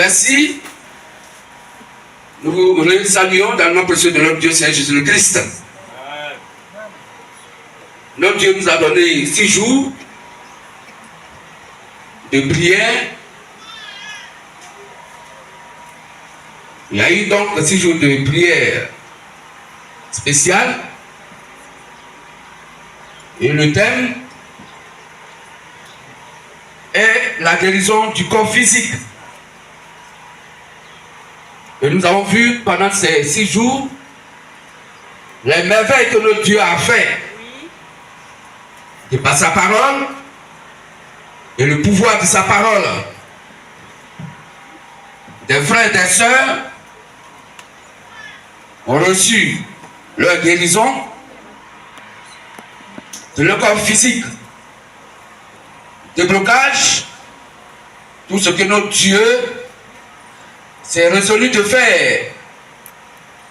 Merci. Nous vous saluons dans le nom précieux de notre Dieu, Seigneur Jésus-Christ. Notre Dieu nous a donné 6 jours de prière. Il y a eu donc 6 jours de prière spéciale. Et le thème est la guérison du corps physique. Et nous avons vu pendant ces 6 jours les merveilles que notre Dieu a fait de par sa parole et le pouvoir de sa parole. Des frères et des sœurs ont reçu leur guérison de leur corps physique. Déblocage, tout ce que notre Dieu s'est résolu de faire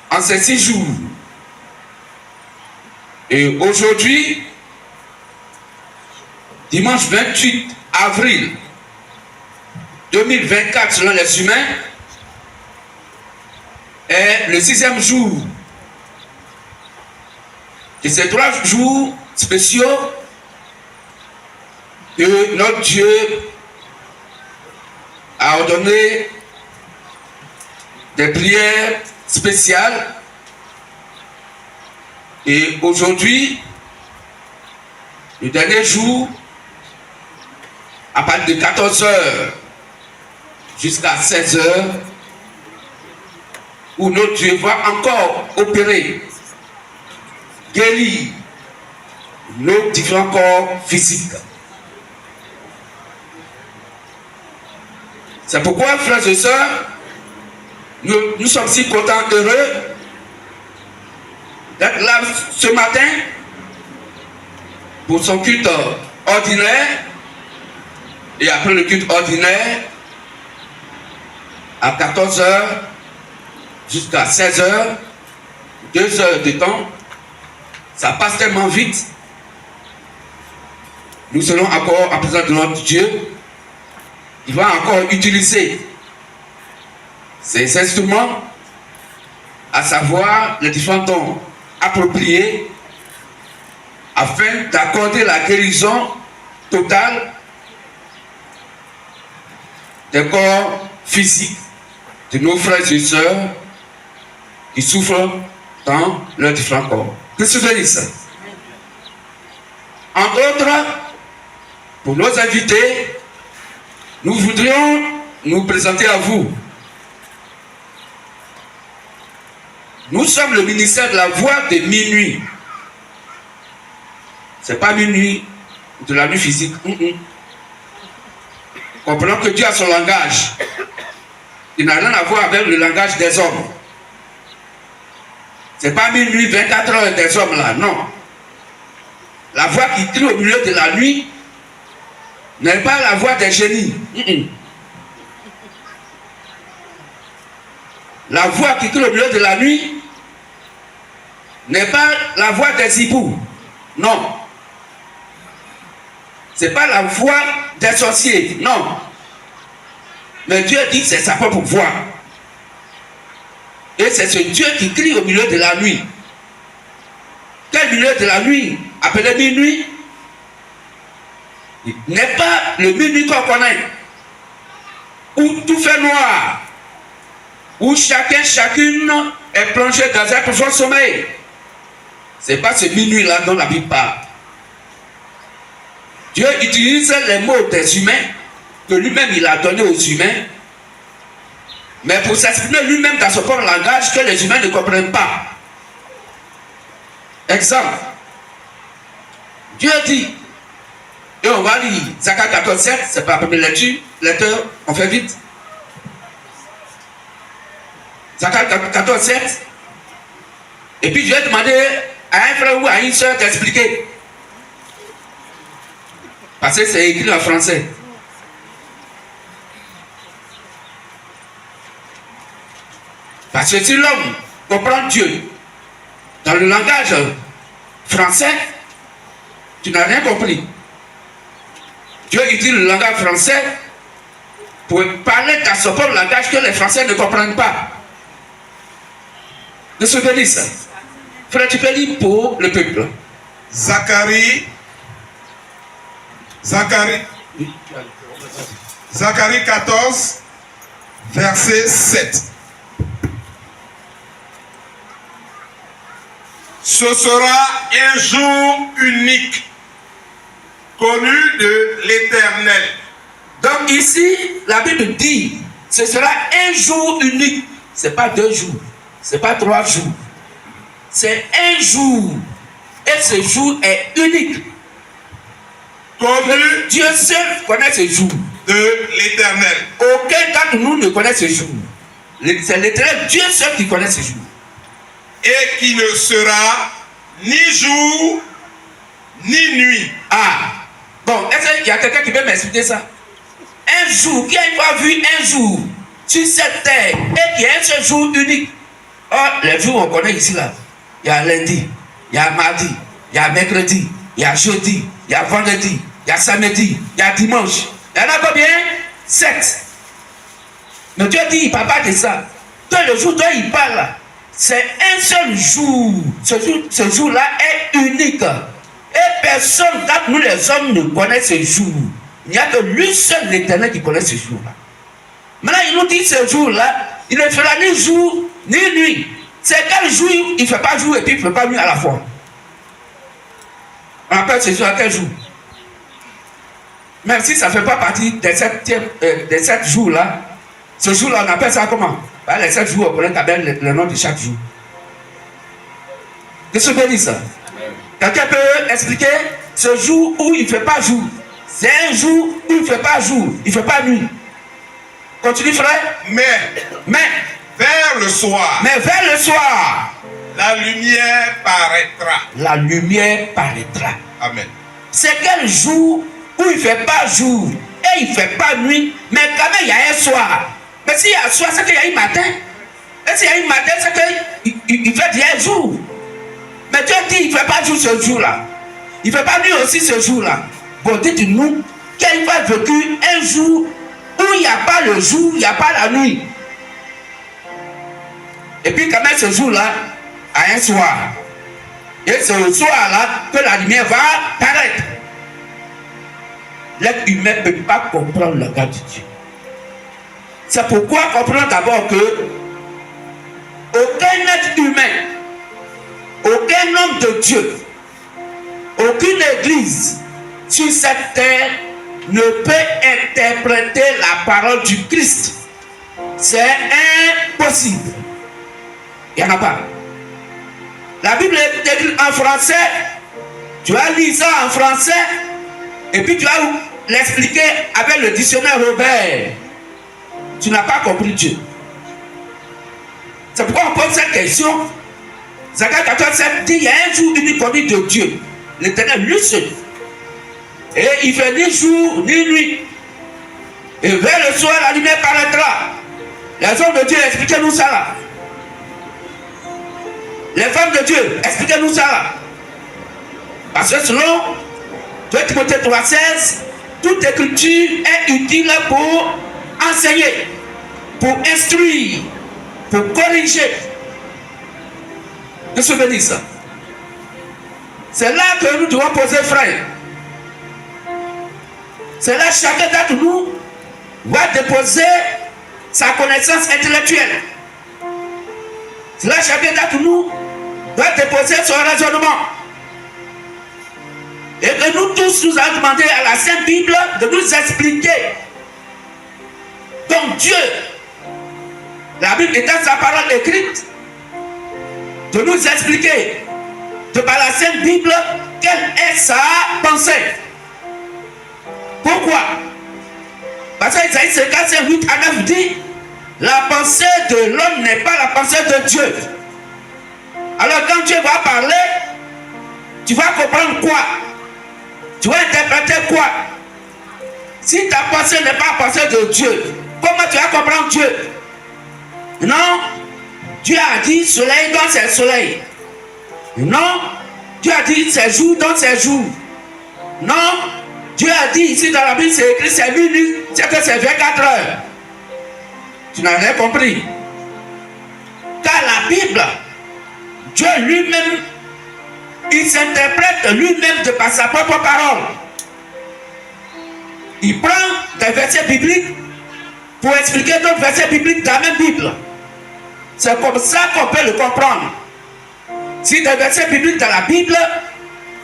en ces 6 jours. Et aujourd'hui, dimanche 28 avril 2024 selon les humains, est le 6e jour de ces 3 jours spéciaux que notre Dieu a ordonné des prières spéciales. Et aujourd'hui, le dernier jour, à partir de 14 h jusqu'à 16 h, où notre Dieu va encore opérer, guérir nos différents corps physiques. C'est pourquoi, frères et sœurs, nous sommes si contents, heureux d'être là ce matin pour son culte ordinaire. Et après le culte ordinaire, à 14 h jusqu'à 16 h, 2 heures de temps, ça passe tellement vite. Nous serons encore en présence de notre Dieu. Il va encore utiliser ces instruments, à savoir les différents dons appropriés, afin d'accorder la guérison totale des corps physiques de nos frères et sœurs qui souffrent dans leurs différents corps. Que se bénisse. Entre autres, pour nos invités, nous voudrions nous présenter à vous. Nous sommes le ministère de la voix de minuit. Ce n'est pas minuit de la nuit physique. Comprenons que Dieu a son langage. Il n'a rien à voir avec le langage des hommes. Ce n'est pas minuit 24 h des hommes là, non. La voix qui crie au milieu de la nuit n'est pas la voix des génies. La voix qui crie au milieu de la nuit n'est pas la voix des hiboux. Non. Ce n'est pas la voix des sorciers. Non. Mais Dieu dit que c'est sa propre voix. Et c'est ce Dieu qui crie au milieu de la nuit. Quel milieu de la nuit? Appelé minuit, n'est pas le minuit qu'on connaît, où tout fait noir, où chacune est plongée dans un profond sommeil. Ce n'est pas ce minuit-là dont la Bible parle. Dieu utilise les mots des humains que lui-même il a donné aux humains, mais pour s'exprimer lui-même dans son propre langage que les humains ne comprennent pas. Exemple, Dieu dit, et on va lire Zacharie 14, 7, c'est pas la première lecture, on fait vite. Zacharie 14, 7. Et puis Dieu a demandé à un frère ou à une soeur d'expliquer. Parce que c'est écrit en français. Parce que si l'homme comprend Dieu dans le langage français, tu n'as rien compris. Dieu utilise le langage français pour parler dans ce propre langage que les Français ne comprennent pas. De se bénir ça. Frère, tu peux lire pour le peuple. Zacharie 14, verset 7. Ce sera un jour unique, connu de l'Éternel. Donc ici, la Bible dit, ce sera un jour unique. Ce n'est pas 2 jours, ce n'est pas 3 jours. C'est un jour. Et ce jour est unique. Connu Dieu seul connaît ce jour. de l'Éternel. Aucun d'entre nous ne connaît ce jour. C'est l'Éternel, Dieu seul qui connaît ce jour. Et qui ne sera ni jour ni nuit. Ah, bon, est-ce qu'il y a quelqu'un qui peut m'expliquer ça? Un jour, qui a une fois vu un jour sur cette terre et qui est un seul jour unique? Oh, les jours on connaît ici là. Il y a lundi, il y a mardi, il y a mercredi, il y a jeudi, il y a vendredi, il y a samedi, il y a dimanche. Il y en a combien? 7. Mais Dieu dit, il ne parle pas de ça. Toi, le jour dont il parle, c'est un seul jour. Ce jour-là est unique. Et personne d'entre nous les hommes ne connaît ce jour. Il n'y a que lui seul, l'Éternel, qui connaît ce jour-là. Maintenant, il nous dit ce jour-là, il ne fera ni jour ni nuit. C'est quel jour il ne fait pas jour et puis il ne fait pas nuit à la fois. On appelle ce jour à quel jour? Même si ça ne fait pas partie des 7 jours-là, ce jour-là, on appelle ça comment? Ben, les 7 jours, on connaît le nom de chaque jour. Qu'est-ce que ça veut dire ça? Quelqu'un peut expliquer ce jour où il ne fait pas jour? C'est un jour où il ne fait pas jour, il ne fait pas nuit. Continue, frère. Mais vers le soir, la lumière paraîtra. La lumière paraîtra. Amen. C'est quel jour où il ne fait pas jour et il ne fait pas nuit, mais quand même il y a un soir. Mais s'il y a un soir, c'est qu'il y a un matin. Et s'il y a un matin, c'est qu'il fait déjà un jour. Mais Dieu dit il ne fait pas jour ce jour-là. Il ne fait pas nuit aussi ce jour-là. Bon, dites-nous, quel va vécu un jour où il n'y a pas le jour, il n'y a pas la nuit. Et puis quand même ce jour-là, à un soir. Et c'est le soir-là que la lumière va paraître. L'être humain ne peut pas comprendre le regard de Dieu. C'est pourquoi comprenons d'abord que aucun être humain, aucun homme de Dieu, aucune église sur cette terre ne peut interpréter la parole du Christ. C'est impossible. Il n'y en a pas. La Bible est écrite en français. Tu vas lire ça en français et puis tu vas l'expliquer avec le dictionnaire Robert. Tu n'as pas compris Dieu. C'est pourquoi on pose cette question. Zacharie 14, 7 dit il y a un jour unique connu de Dieu, l'Éternel lui seul. Et il fait ni jour ni nuit. Et vers le soir, la lumière paraîtra. Les hommes de Dieu, expliquez-nous ça là. Les femmes de Dieu, expliquez-nous ça là. Parce que selon 2 Timothée 3,16, toute écriture est utile pour enseigner, pour instruire, pour corriger. De se bénir ça. C'est là que nous devons poser frère. C'est là que chacun d'entre nous va déposer sa connaissance intellectuelle. C'est là que chacun d'entre nous doit déposer son raisonnement. Et que nous tous nous allons demander à la Sainte Bible de nous expliquer. Donc Dieu, la Bible étant sa parole écrite, de nous expliquer de par la Sainte Bible quelle est sa pensée. Pourquoi? Parce que Isaïe 55, 8 à 9 dit la pensée de l'homme n'est pas la pensée de Dieu. Alors quand Dieu va parler, tu vas comprendre quoi? Tu vas interpréter quoi? Si ta pensée n'est pas la pensée de Dieu, comment tu vas comprendre Dieu? Non, Dieu a dit soleil dans ses soleils. Non, Dieu a dit c'est jour dans ses jours. Non, Dieu a dit ici dans la Bible, c'est écrit c'est minuit c'est que c'est 24 heures. Tu n'as rien compris. Car la Bible, Dieu lui-même, il s'interprète lui-même de par sa propre parole. Il prend des versets bibliques pour expliquer d'autres versets bibliques dans la même Bible. C'est comme ça qu'on peut le comprendre. Si des versets bibliques dans la Bible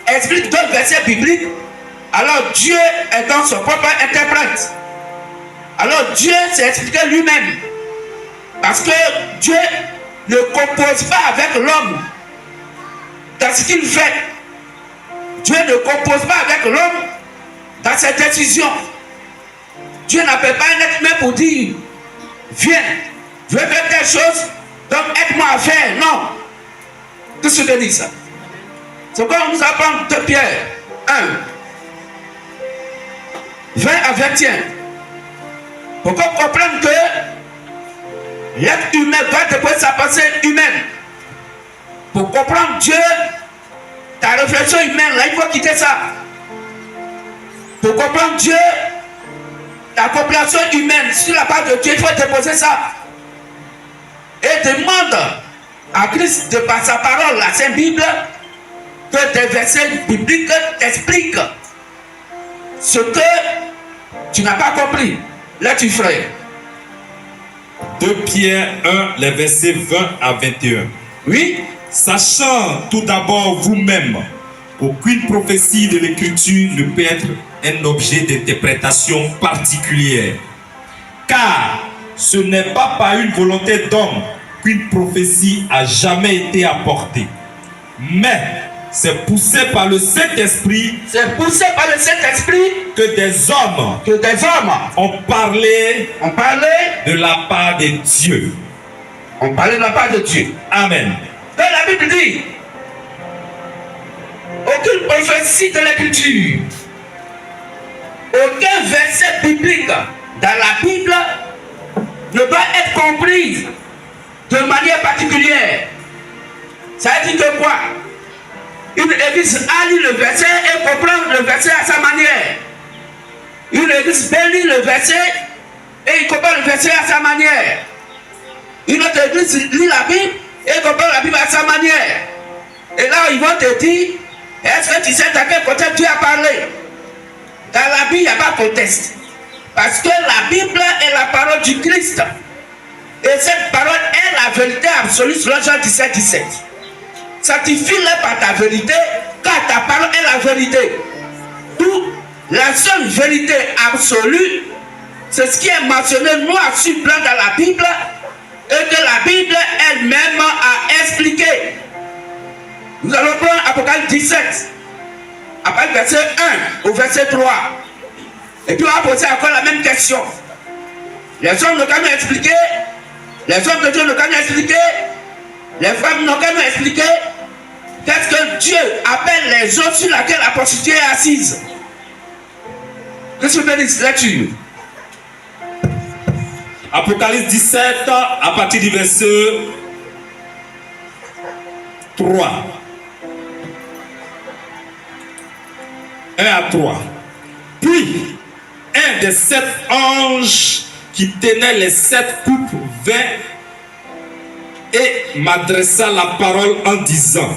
expliquent d'autres versets bibliques, alors Dieu est dans son propre interprète. Alors Dieu s'est expliqué lui-même. Parce que Dieu ne compose pas avec l'homme dans ce qu'il fait. Dieu ne compose pas avec l'homme dans ses décisions. Dieu n'appelle pas un être humain pour dire viens, je veux faire telle chose, donc aide-moi à faire. Non. Qu'est-ce que je dis ça? C'est comme nous apprend de Pierre 1, 20 à 21. Pour qu'on comprenne que l'être humain va déposer sa pensée humaine. Pour comprendre Dieu, ta réflexion humaine, là, il faut quitter ça. Pour comprendre Dieu, ta compréhension humaine sur la part de Dieu, il faut déposer ça. Et demande à Christ de par sa parole, la Sainte Bible, que des versets bibliques t'expliquent ce que tu n'as pas compris. Là, tu ferais. 2 Pierre 1, les versets 20 à 21. Oui. Sachant tout d'abord vous-même qu'aucune prophétie de l'Écriture ne peut être un objet d'interprétation particulière. Car ce n'est pas par une volonté d'homme qu'une prophétie a jamais été apportée. Mais c'est poussé par le Saint-Esprit. C'est poussé par le Saint-Esprit que des hommes ont parlé de la part de Dieu. On parlait de la part de Dieu. Amen. Donc la Bible dit, aucune prophétie de l'Écriture, aucun verset biblique dans la Bible ne doit être compris de manière particulière. Ça veut dire que quoi? Une église A lit le verset et comprend le verset à sa manière. Une église B lit le verset et il comprend le verset à sa manière. Une autre église lit la Bible et comprend la Bible à sa manière. Et là, ils vont te dire, est-ce que tu sais à quel côté Dieu a parlé? Dans la Bible, il n'y a pas de conteste. Parce que la Bible est la parole du Christ. Et cette parole est la vérité absolue selon Jean 17, 17. Sanctifie-le par ta vérité, car ta parole est la vérité. D'où la seule vérité absolue, c'est ce qui est mentionné noir sur blanc dans la Bible, et que la Bible elle-même a expliqué. Nous allons prendre Apocalypse 17, à partir du verset 1 au verset 3. Et puis on va poser encore la même question. Les hommes n'ont qu'à nous expliquer, les hommes de Dieu n'ont qu'à nous expliquer, les femmes n'ont qu'à nous expliquer qu'est-ce que Dieu appelle les eaux sur lesquelles la prostituée est assise. Qu'est-ce que vous dites là-dessus? Apocalypse 17, à partir du verset 3. 1 à 3. Puis, un des 7 anges qui tenait les 7 coupes vint et m'adressa la parole en disant,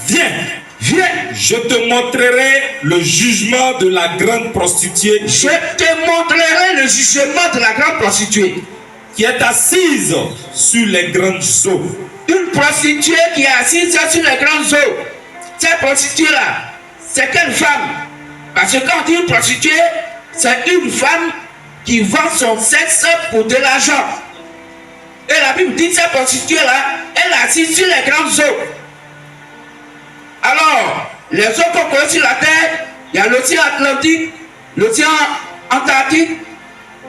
viens, viens, je te montrerai le jugement de la grande prostituée. Je te montrerai le jugement de la grande prostituée qui est assise sur les grandes eaux. Une prostituée qui est assise sur les grandes eaux. Cette prostituée-là, c'est quelle femme? Parce que quand on dit une prostituée, c'est une femme qui vend son sexe pour de l'argent. Et la Bible dit que cette prostituée-là, elle est assise sur les grandes eaux. Alors, les eaux qu'on connaît sur la terre, il y a l'océan Atlantique, l'océan Antarctique,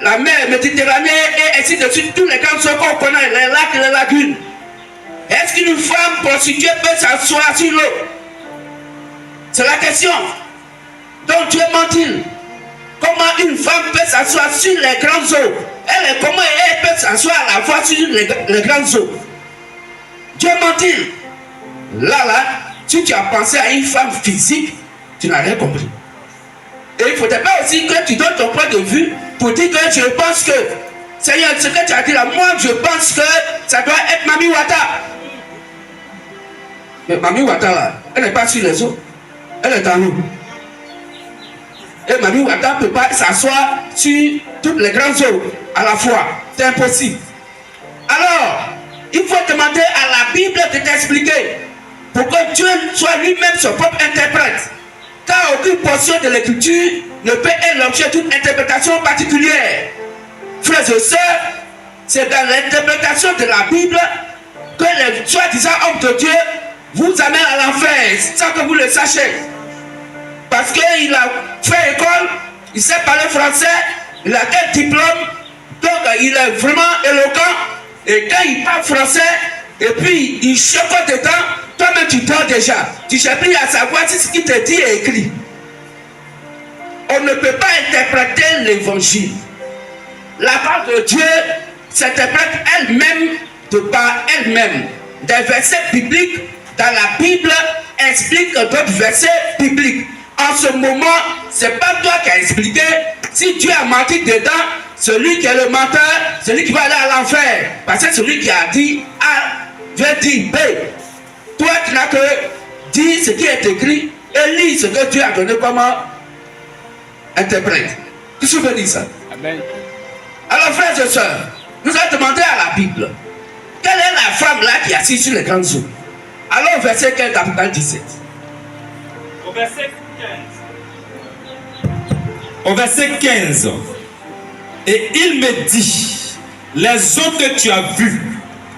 la mer Méditerranée et ainsi de suite, tous les grandes eaux qu'on connaît, les lacs et les lagunes. Est-ce qu'une femme prostituée peut s'asseoir sur l'eau? C'est la question. Donc Dieu ment-il? Comment une femme peut s'asseoir sur les grandes eaux? Comment elle peut s'asseoir à la fois sur les grandes eaux? Dieu ment-il? Là, si tu as pensé à une femme physique, tu n'as rien compris. Et il ne faudrait pas aussi que tu donnes ton point de vue pour dire que je pense que, Seigneur, ce que tu as dit là, moi je pense que ça doit être Mami Wata. Mais Mami Wata là, elle n'est pas sur les eaux, elle est en nous. Et Mami Wata ne peut pas s'asseoir sur toutes les grandes eaux à la fois. C'est impossible. Alors, il faut demander à la Bible de t'expliquer pour que Dieu soit lui-même son propre interprète. Car aucune portion de l'écriture ne peut être l'objet d'une interprétation particulière. Frères et sœurs, c'est dans l'interprétation de la Bible que les soi-disant hommes de Dieu vous amènent à l'enfer sans que vous le sachiez. Parce qu'il a fait école, il sait parler français, il a quel diplôme, donc il est vraiment éloquent. Et quand il parle français, et puis il chocote dedans, toi-même tu dors déjà. Tu cherches plus à savoir si ce qu'il te dit est écrit. On ne peut pas interpréter l'évangile. La parole de Dieu s'interprète elle-même de par elle-même. Des versets bibliques dans la Bible expliquent d'autres versets bibliques. En ce moment, ce n'est pas toi qui as expliqué. Si Dieu a menti dedans, celui qui est le menteur, celui qui va aller à l'enfer. Parce que celui qui a dit A, Dieu dit B. Toi, tu n'as que dit ce qui est écrit et lis ce que Dieu a donné comme interprète. Qu'est-ce que je veux dire ça? Amen. Alors, frères et sœurs, nous avons demandé à la Bible, quelle est la femme là qui est assise sur les grandes eaux? Alors, verset 15 d'Apocalypse 17. Au verset 15. Au verset 15. Et il me dit, les eaux que tu as vues,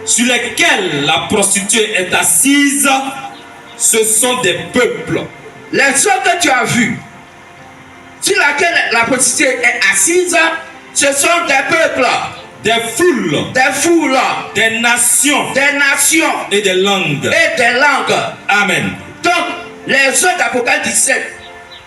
sur lesquelles la prostituée est assise, ce sont des peuples. Les eaux que tu as vues, sur lesquelles la prostituée est assise, ce sont des peuples, des foules, des nations, et des langues. Amen. Donc, les eaux d'Apocalypse 17,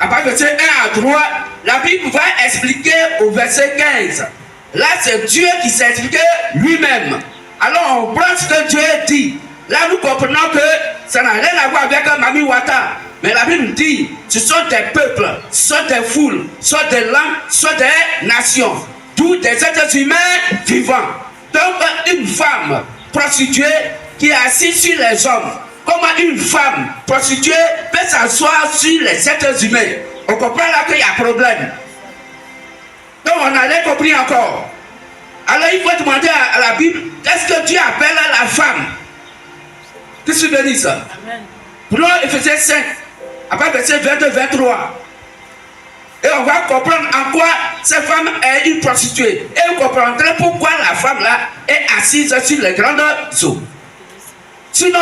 à partir du verset 1 à 3, la Bible va expliquer au verset 15. Là, c'est Dieu qui s'est expliqué lui-même. Alors, on prend ce que Dieu dit. Là, nous comprenons que ça n'a rien à voir avec Mami Wata. Mais la Bible dit, ce sont des peuples, ce sont des foules, ce sont des langues, ce sont des nations. Tous des êtres humains vivants. Donc, une femme prostituée qui est assise sur les hommes. Comment une femme prostituée peut s'asseoir sur les êtres humains? On comprend là qu'il y a problème. Donc, on n'a rien compris encore. Alors, il faut demander à la Bible, qu'est-ce que Dieu appelle la femme? Qu'est-ce que tu veux dire ça? Amen. Prenons Ephésiens 5, après verset 22-23. Et on va comprendre en quoi cette femme est une prostituée. Et vous comprendrez pourquoi la femme là est assise sur les grandes eaux. Sinon,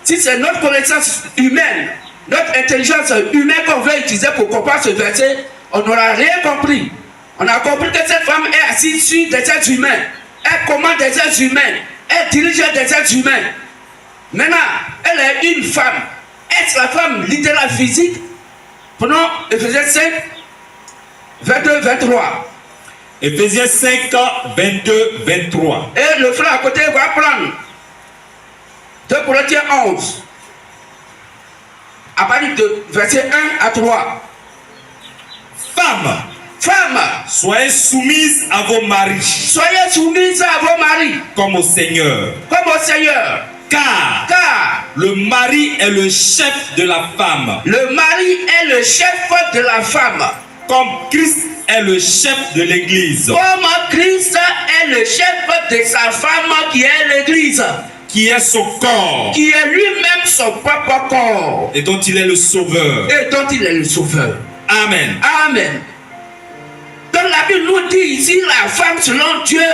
si c'est notre connaissance humaine, notre intelligence humaine qu'on veut utiliser pour comprendre ce verset, on n'aura rien compris. On a compris que cette femme est assise sur des êtres humains. Elle commande des êtres humains. Elle dirige des êtres humains. Maintenant, elle est une femme. Est-ce la femme littérale physique? Prenons Ephésiens 5, 22-23. Ephésiens 5, 22-23. Et le frère à côté va prendre 2 Corinthiens 11. À partir de verset 1 à 3. Femmes, soyez soumises à vos maris. Soyez soumises à vos maris. Comme au Seigneur. Car le mari est le chef de la femme. Le mari est le chef de la femme. Comme Christ est le chef de l'Église. Comme Christ est le chef de sa femme qui est l'Église. Qui est son corps. Qui est lui-même son propre corps. Et dont il est le sauveur. Amen. Amen. Donc la Bible nous dit ici, la femme selon Dieu,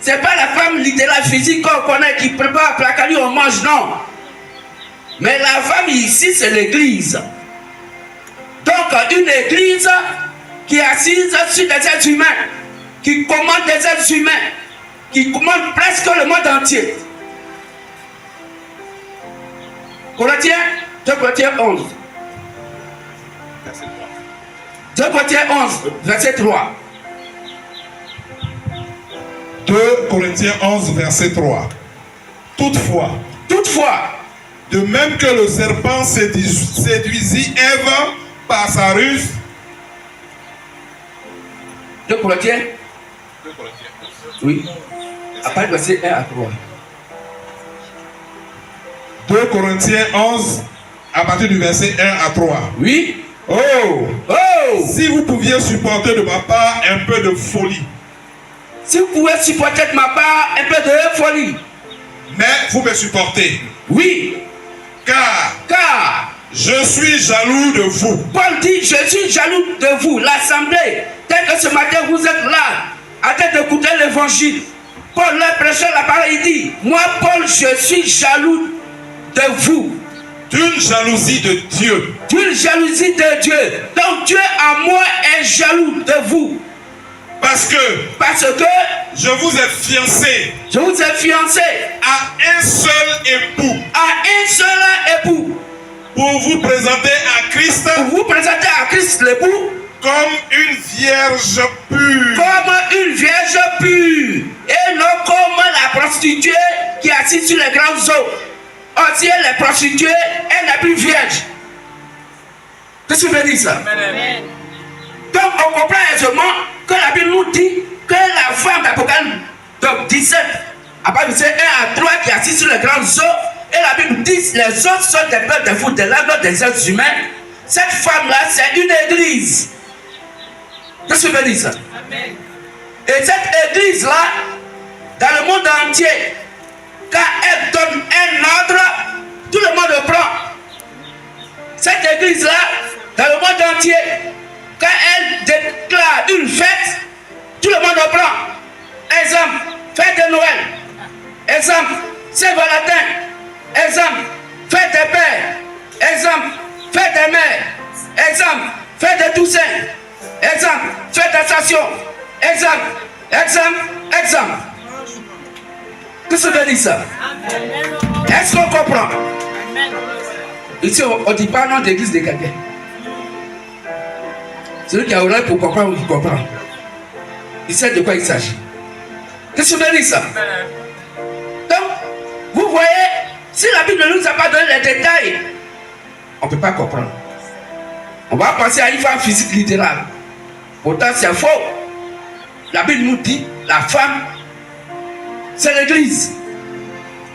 c'est pas la femme littérale physique qu'on connaît qui prépare la cali, on mange, non. Mais la femme ici, c'est l'église. Donc une église qui est assise sur des êtres humains, qui commande des êtres humains, qui commande presque le monde entier. Corinthiens, 2 Corinthiens 11. 2 Corinthiens 11, verset 3. 2 Corinthiens 11, verset 3. Toutefois, de même que le serpent séduisit Ève par sa ruse, 2 Corinthiens. Oui. À partir du verset 1 à 3. 2 Corinthiens 11, à partir du verset 1 à 3. Oui. Oh! Oh! Si vous pouviez supporter de ma part un peu de folie. Si vous pouvez supporter de ma part un peu de folie. Mais vous me supportez. Oui. Car je suis jaloux de vous. Paul dit, je suis jaloux de vous. L'assemblée, tel que ce matin vous êtes là, à tête d'écouter l'évangile. Paul, leur prêcheur, la parole, il dit, moi Paul, je suis jaloux de vous. D'une jalousie de Dieu. D'une jalousie de Dieu. Donc Dieu à moi est jaloux de vous. Parce que je vous ai fiancé. Je vous ai fiancé à un seul époux. À un seul époux. Pour vous présenter à Christ. Pour vous présenter à Christ l'époux. Comme une vierge pure. Comme une vierge pure. Et non comme la prostituée qui est assise sur les grands eaux. Si elle est prostituée, elle n'est plus vierge. Qu'est-ce que veut dire ça? Amen. Donc on comprend aisément que la Bible nous dit que la femme d'Apocalypse 17, à partir du 1 à 3 qui est assise sur les grandes eaux, et la Bible dit les autres sont des peurs des fous, des langues des êtres humains. Cette femme-là, c'est une église. Qu'est-ce que veut dire ça? Amen. Et cette église-là, dans le monde entier, quand elle donne un ordre, tout le monde le prend. Cette église-là, dans le monde entier, quand elle déclare une fête, tout le monde le prend. Exemple, fête de Noël. Exemple, Saint-Valentin. Exemple, fête des pères. Exemple, fête des mères. Exemple, fête de Toussaint. Exemple, fête d'Ascension. Exemple. Qu'est-ce que ça veut dire ça? Est-ce qu'on comprend? Ici, on ne dit pas nom d'église de quelqu'un. Celui qui a oreille pour comprendre, il comprend. Il sait de quoi il s'agit. Qu'est-ce que ça veut dire ça? Donc, vous voyez, si la Bible ne nous a pas donné les détails, on ne peut pas comprendre. On va penser à une femme physique littérale. Pourtant, c'est faux. La Bible nous dit, la femme, c'est l'église.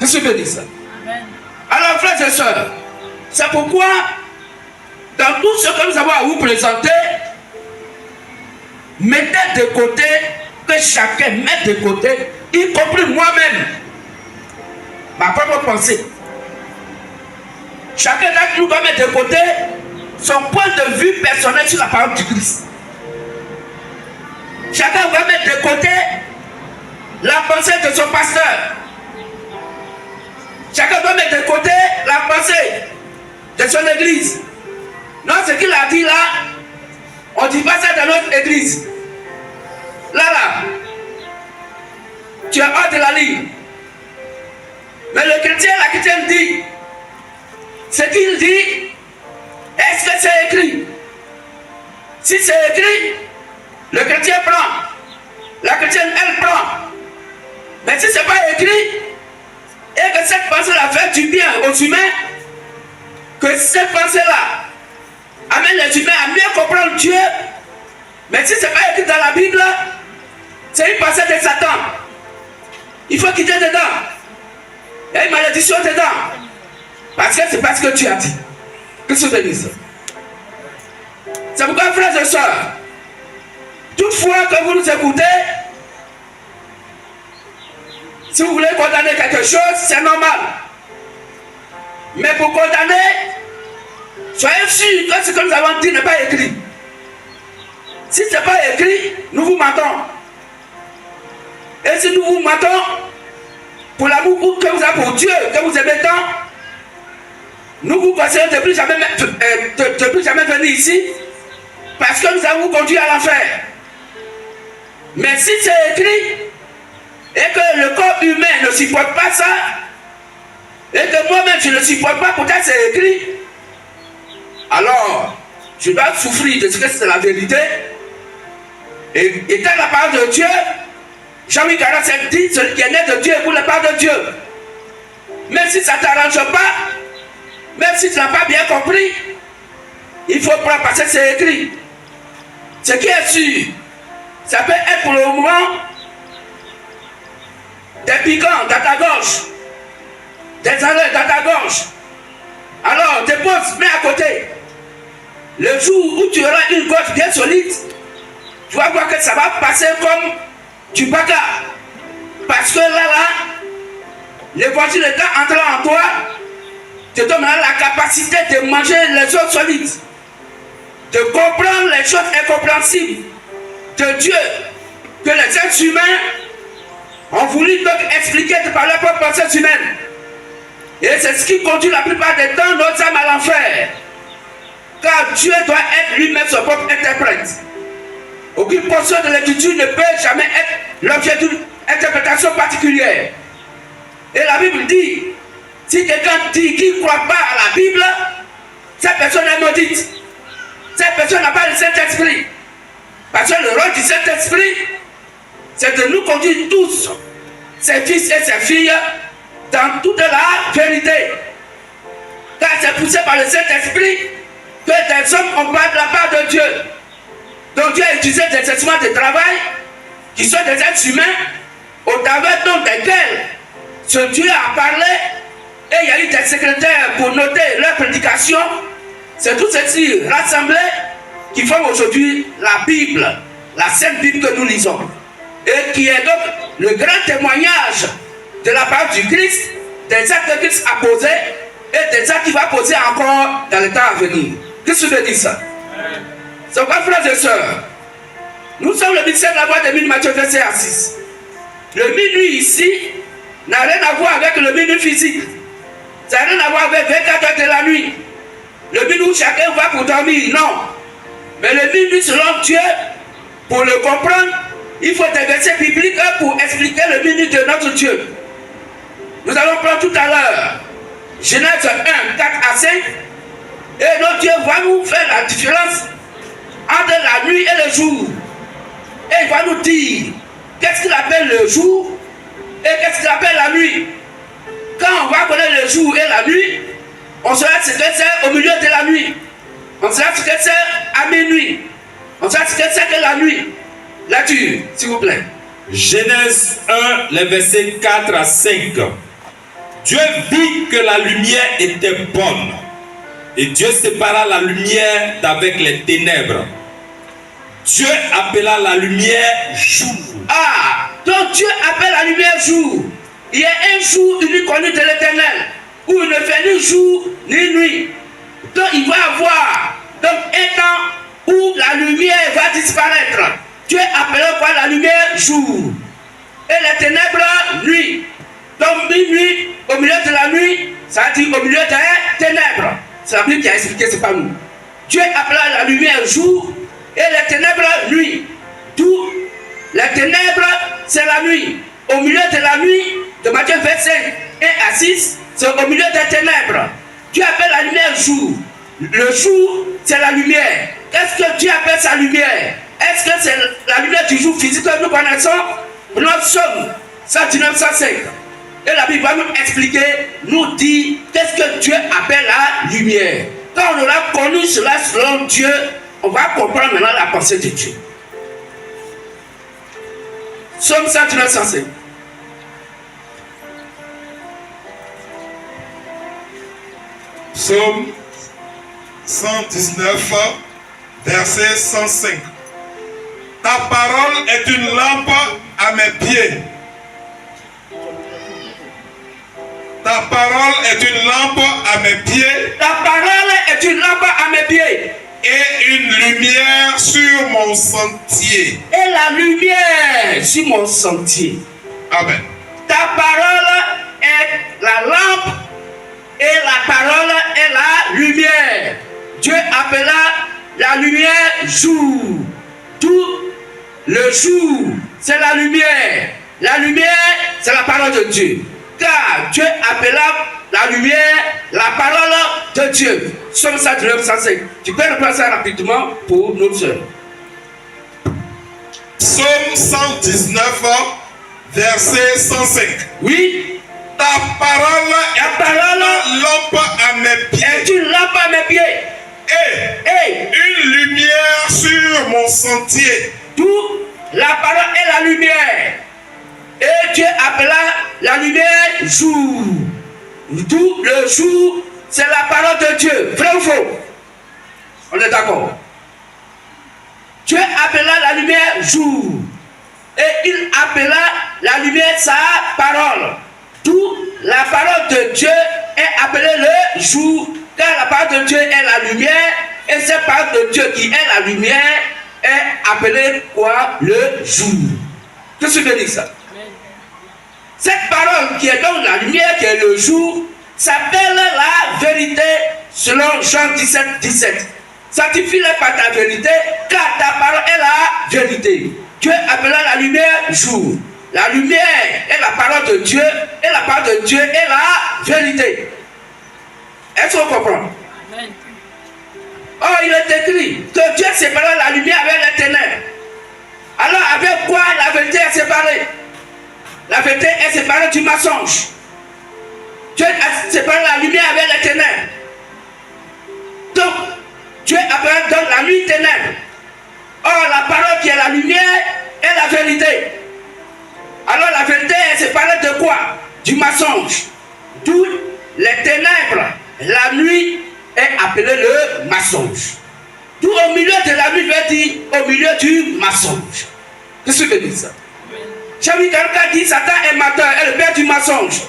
Qu'est-ce que ça veut dire ça? Amen. Alors, frères et sœurs, c'est pourquoi, dans tout ce que nous avons à vous présenter, mettez de côté, que chacun mette de côté, y compris moi-même, ma propre pensée. Chacun d'entre nous doit mettre de côté son point de vue personnel sur la parole du Christ. Chacun va mettre de côté la pensée de son pasteur. Chacun doit mettre de côté la pensée de son église. Non, ce qu'il a dit là, on ne dit pas ça dans notre église. Là, tu es hors de la ligne. Mais le chrétien, la chrétienne dit, ce qu'il dit, est-ce que c'est écrit? Si c'est écrit, le chrétien prend. La chrétienne, elle prend. Mais si ce n'est pas écrit, et que cette pensée-là fait du bien aux humains, que cette pensée-là amène les humains à mieux comprendre Dieu, mais si ce n'est pas écrit dans la Bible, c'est une pensée de Satan. Il faut quitter dedans. Il y a une malédiction dedans. Parce que c'est parce que tu as dit. Qu'est-ce que tu dis ça? C'est pourquoi, frères et sœurs, toutefois que vous nous écoutez, si vous voulez condamner quelque chose, c'est normal. Mais pour condamner, soyez sûrs que ce que nous avons dit n'est pas écrit. Si ce n'est pas écrit, nous vous mentons. Et si nous vous mentons, pour l'amour que vous avez pour Dieu, que vous aimez tant, nous vous conseillons de ne plus jamais venir ici, parce que nous allons vous conduire à l'enfer. Mais si c'est écrit, et que le corps humain ne supporte pas ça, et que moi-même je ne supporte pas, pourtant c'est écrit, alors je dois souffrir de ce que c'est la vérité. Et étant la parole de Dieu, Jean-Louis 47 dit, celui qui est né de Dieu est pour la part de Dieu. Même si ça ne t'arrange pas, même si tu n'as pas bien compris, il faut prendre parce que c'est écrit. Ce qui est sûr, Ça peut être pour le moment des piquants dans ta gorge, des enlèves dans ta gorge. Alors, dépose, mets à côté. Le jour où tu auras une gorge bien solide, tu vas voir que ça va passer comme du bagarre. Parce que là, l'évangile est entré en toi, te donne la capacité de manger les choses solides, de comprendre les choses incompréhensibles de Dieu, que les êtres humains ont voulu donc expliquer par leur propre pensée humaine. Et c'est ce qui conduit la plupart des temps nos âmes à l'enfer. Car Dieu doit être lui-même son propre interprète. Aucune portion de l'écriture ne peut jamais être l'objet d'une interprétation particulière. Et la Bible dit, si quelqu'un dit qu'il ne croit pas à la Bible, cette personne est maudite. Cette personne n'a pas le Saint-Esprit. Parce que le rôle du Saint-Esprit, c'est de nous conduire tous, ses fils et ses filles, dans toute la vérité. Car c'est poussé par le Saint-Esprit que des hommes ont parlé de la part de Dieu. Donc Dieu a utilisé des instruments de travail qui sont des êtres humains au travers desquels ce Dieu a parlé et il y a eu des secrétaires pour noter leurs prédications. C'est tout ceci rassemblé qui font aujourd'hui la Bible, la Sainte Bible que nous lisons. Et qui est donc le grand témoignage de la part du Christ, des actes que Christ a posés et des actes qu'il va poser encore dans le temps à venir. Qu'est-ce que je veux dire ça? C'est quoi, frères et sœurs? Nous sommes le ministère de la voix de minuit, Matthieu verset 6. Le minuit ici n'a rien à voir avec le minuit physique. Ça n'a rien à voir avec 24 heures de la nuit. Le minuit où chacun va pour dormir, non. Mais le minuit selon Dieu, pour le comprendre, il faut des versets bibliques pour expliquer le minuit de notre Dieu. Nous allons prendre tout à l'heure Genèse 1, 4 à 5. Et notre Dieu va nous faire la différence entre la nuit et le jour. Et il va nous dire qu'est-ce qu'il appelle le jour et qu'est-ce qu'il appelle la nuit. Quand on va connaître le jour et la nuit, on saura ce que c'est au milieu de la nuit. On saura ce que c'est à minuit. On saura ce que c'est que la nuit. Lecture, s'il vous plaît. Genèse 1, les versets 4 à 5. Dieu vit que la lumière était bonne. Et Dieu sépara la lumière d'avec les ténèbres. Dieu appela la lumière jour. Ah, donc Dieu appelle la lumière jour. Il y a un jour unique connu de l'Éternel, où il ne fait ni jour ni nuit. Donc il va avoir donc un temps où la lumière va disparaître. Dieu appelle quoi la lumière jour. Et les ténèbres nuit. Donc minuit, au milieu de la nuit, ça veut dire au milieu des ténèbres. C'est la Bible qui a expliqué, c'est pas nous. Dieu appela la lumière jour et les ténèbres nuit. D'où les ténèbres, c'est la nuit. Au milieu de la nuit, de Matthieu verset 1 à 6, c'est au milieu des ténèbres. Dieu appelle la lumière jour. Le jour, c'est la lumière. Qu'est-ce que Dieu appelle sa lumière? Est-ce que c'est la lumière du jour physique que nous connaissons? Nous sommes 119, 105. Et la Bible va nous expliquer, nous dire qu'est-ce que Dieu appelle la lumière. Quand on aura connu cela selon Dieu, on va comprendre maintenant la pensée de Dieu. Psaume 119, 105. Psaume 119, verset 105. Ta parole est une lampe à mes pieds. Ta parole est une lampe à mes pieds. Ta parole est une lampe à mes pieds. Et une lumière sur mon sentier. Et la lumière sur mon sentier. Amen. Ta parole est la lampe et la parole est la lumière. Dieu appela la lumière jour. Tout le jour, c'est la lumière. La lumière, c'est la parole de Dieu. Car Dieu appela la lumière, la parole de Dieu. Psaume 119, 105. Tu peux reprendre ça rapidement pour nos sœurs. Psaume 119, verset 105. Oui. Ta parole est une lampe à mes pieds. Est une lampe à mes pieds. Et une lumière sur mon sentier. Tout La parole est la lumière. Et Dieu appela la lumière jour. D'où le jour, c'est la parole de Dieu. Vrai ou faux? On est d'accord. Dieu appela la lumière jour. Et il appela la lumière sa parole. D'où la parole de Dieu est appelée le jour. Car la parole de Dieu est la lumière. Et cette parole de Dieu qui est la lumière est appelée quoi? Le jour. Qu'est-ce que veut dire ça? Cette parole qui est donc la lumière, qui est le jour, s'appelle la vérité selon Jean 17, 17. Sanctifie-les par ta vérité, car ta parole est la vérité. Dieu appela la lumière jour. La lumière est la parole de Dieu, et la parole de Dieu est la vérité. Est-ce qu'on comprend? Amen. Oh, il est écrit que Dieu séparait la lumière avec les ténèbres. Alors, avec quoi la vérité est séparée? La vérité est séparée du mensonge. Dieu a séparé la lumière avec les ténèbres. Donc, Dieu appelle donc la nuit ténèbres. Or, la parole qui est la lumière est la vérité. Alors, la vérité est séparée de quoi? Du mensonge. D'où les ténèbres, la nuit est appelée le mensonge. D'où au milieu de la nuit, je vais dire au milieu du mensonge. Qu'est-ce que veut dire ça? J'ai vu quelqu'un dit Satan est menteur, est le père du mensonge.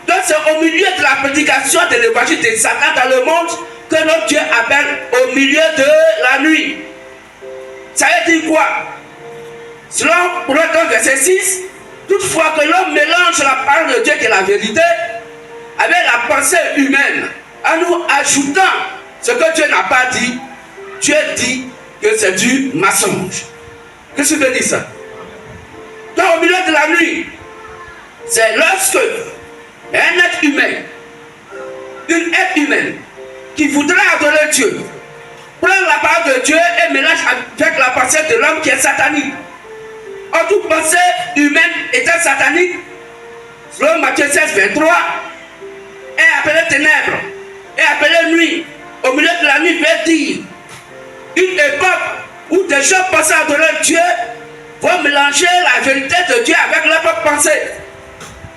Donc c'est au milieu de la prédication de l'évangile de Satan dans le monde que notre Dieu appelle au milieu de la nuit. Ça veut dire quoi? Selon Proverbe verset 6, toutefois que l'homme mélange la parole de Dieu qui est la vérité avec la pensée humaine, en nous ajoutant ce que Dieu n'a pas dit, Dieu dit que c'est du mensonge. Qu'est-ce que veut dire ça? Donc au milieu de la nuit, c'est lorsque un être humain, une être humaine qui voudrait adorer Dieu, prend la parole de Dieu et mélange avec la pensée de l'homme qui est satanique. Or, toute pensée humaine étant satanique, selon Matthieu 16, 23, est appelée ténèbres, est appelée nuit. Au milieu de la nuit, veut dire une époque où des gens pensaient adorer Dieu vont mélanger la vérité de Dieu avec leur propre pensée.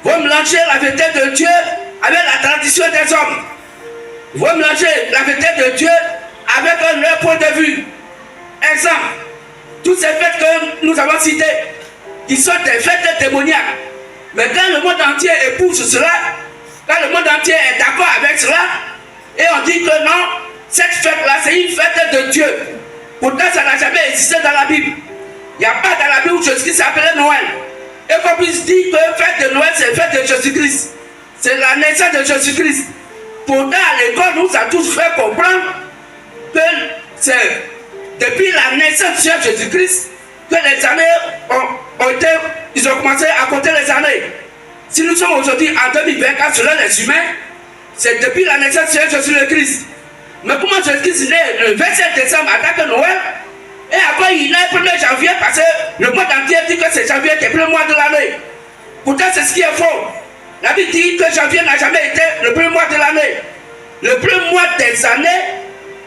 Vont mélanger la vérité de Dieu avec la tradition des hommes. Vont mélanger la vérité de Dieu avec leur point de vue. Exemple, tous ces faits que nous avons cités, qui sont des faits démoniaques. Mais quand le monde entier épouse cela, quand le monde entier est d'accord avec cela, et on dit que non, cette fête-là, c'est une fête de Dieu. Pourtant, ça n'a jamais existé dans la Bible. Il n'y a pas dans la Bible où Jésus-Christ s'appelait Noël. Et qu'on puisse dire que la fête de Noël, c'est la fête de Jésus-Christ. C'est la naissance de Jésus-Christ. Pourtant, à l'école, nous a tous fait comprendre que c'est depuis la naissance de Jésus-Christ que les années ont été, ils ont commencé à compter les années. Si nous sommes aujourd'hui en 2024 selon les humains, c'est depuis la naissance de Jésus-Christ. Mais comment Jésus-Christ est né le 27 décembre en tant que Noël? Et après, il est le 1er janvier parce que le monde entier dit que c'est janvier qui est le premier mois de l'année. Pourtant, c'est ce qui est faux. La Bible dit que janvier n'a jamais été le premier mois de l'année. Le premier mois des années,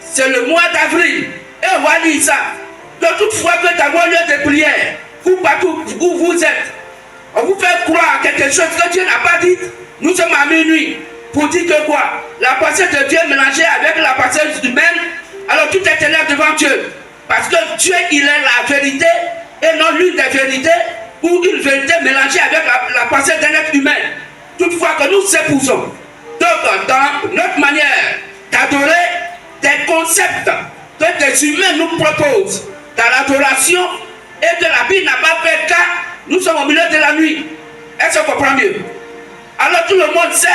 c'est le mois d'avril. Et on va lire ça. Donc, toutefois que dans vos lieux de prière, ou partout où vous êtes, on vous fait croire quelque chose que Dieu n'a pas dit. Nous sommes à minuit pour dire que quoi? La pensée de Dieu mélangée avec la pensée humaine, alors tout est ténèbres devant Dieu. Parce que Dieu, il est la vérité et non l'une des vérités ou une vérité mélangée avec la pensée d'un être humain. Toutefois que nous épousons. Donc, dans notre manière d'adorer, des concepts que des humains nous proposent dans l'adoration et que la Bible n'a pas fait cas, nous sommes au milieu de la nuit. Est-ce qu'on comprend mieux? Alors tout le monde sait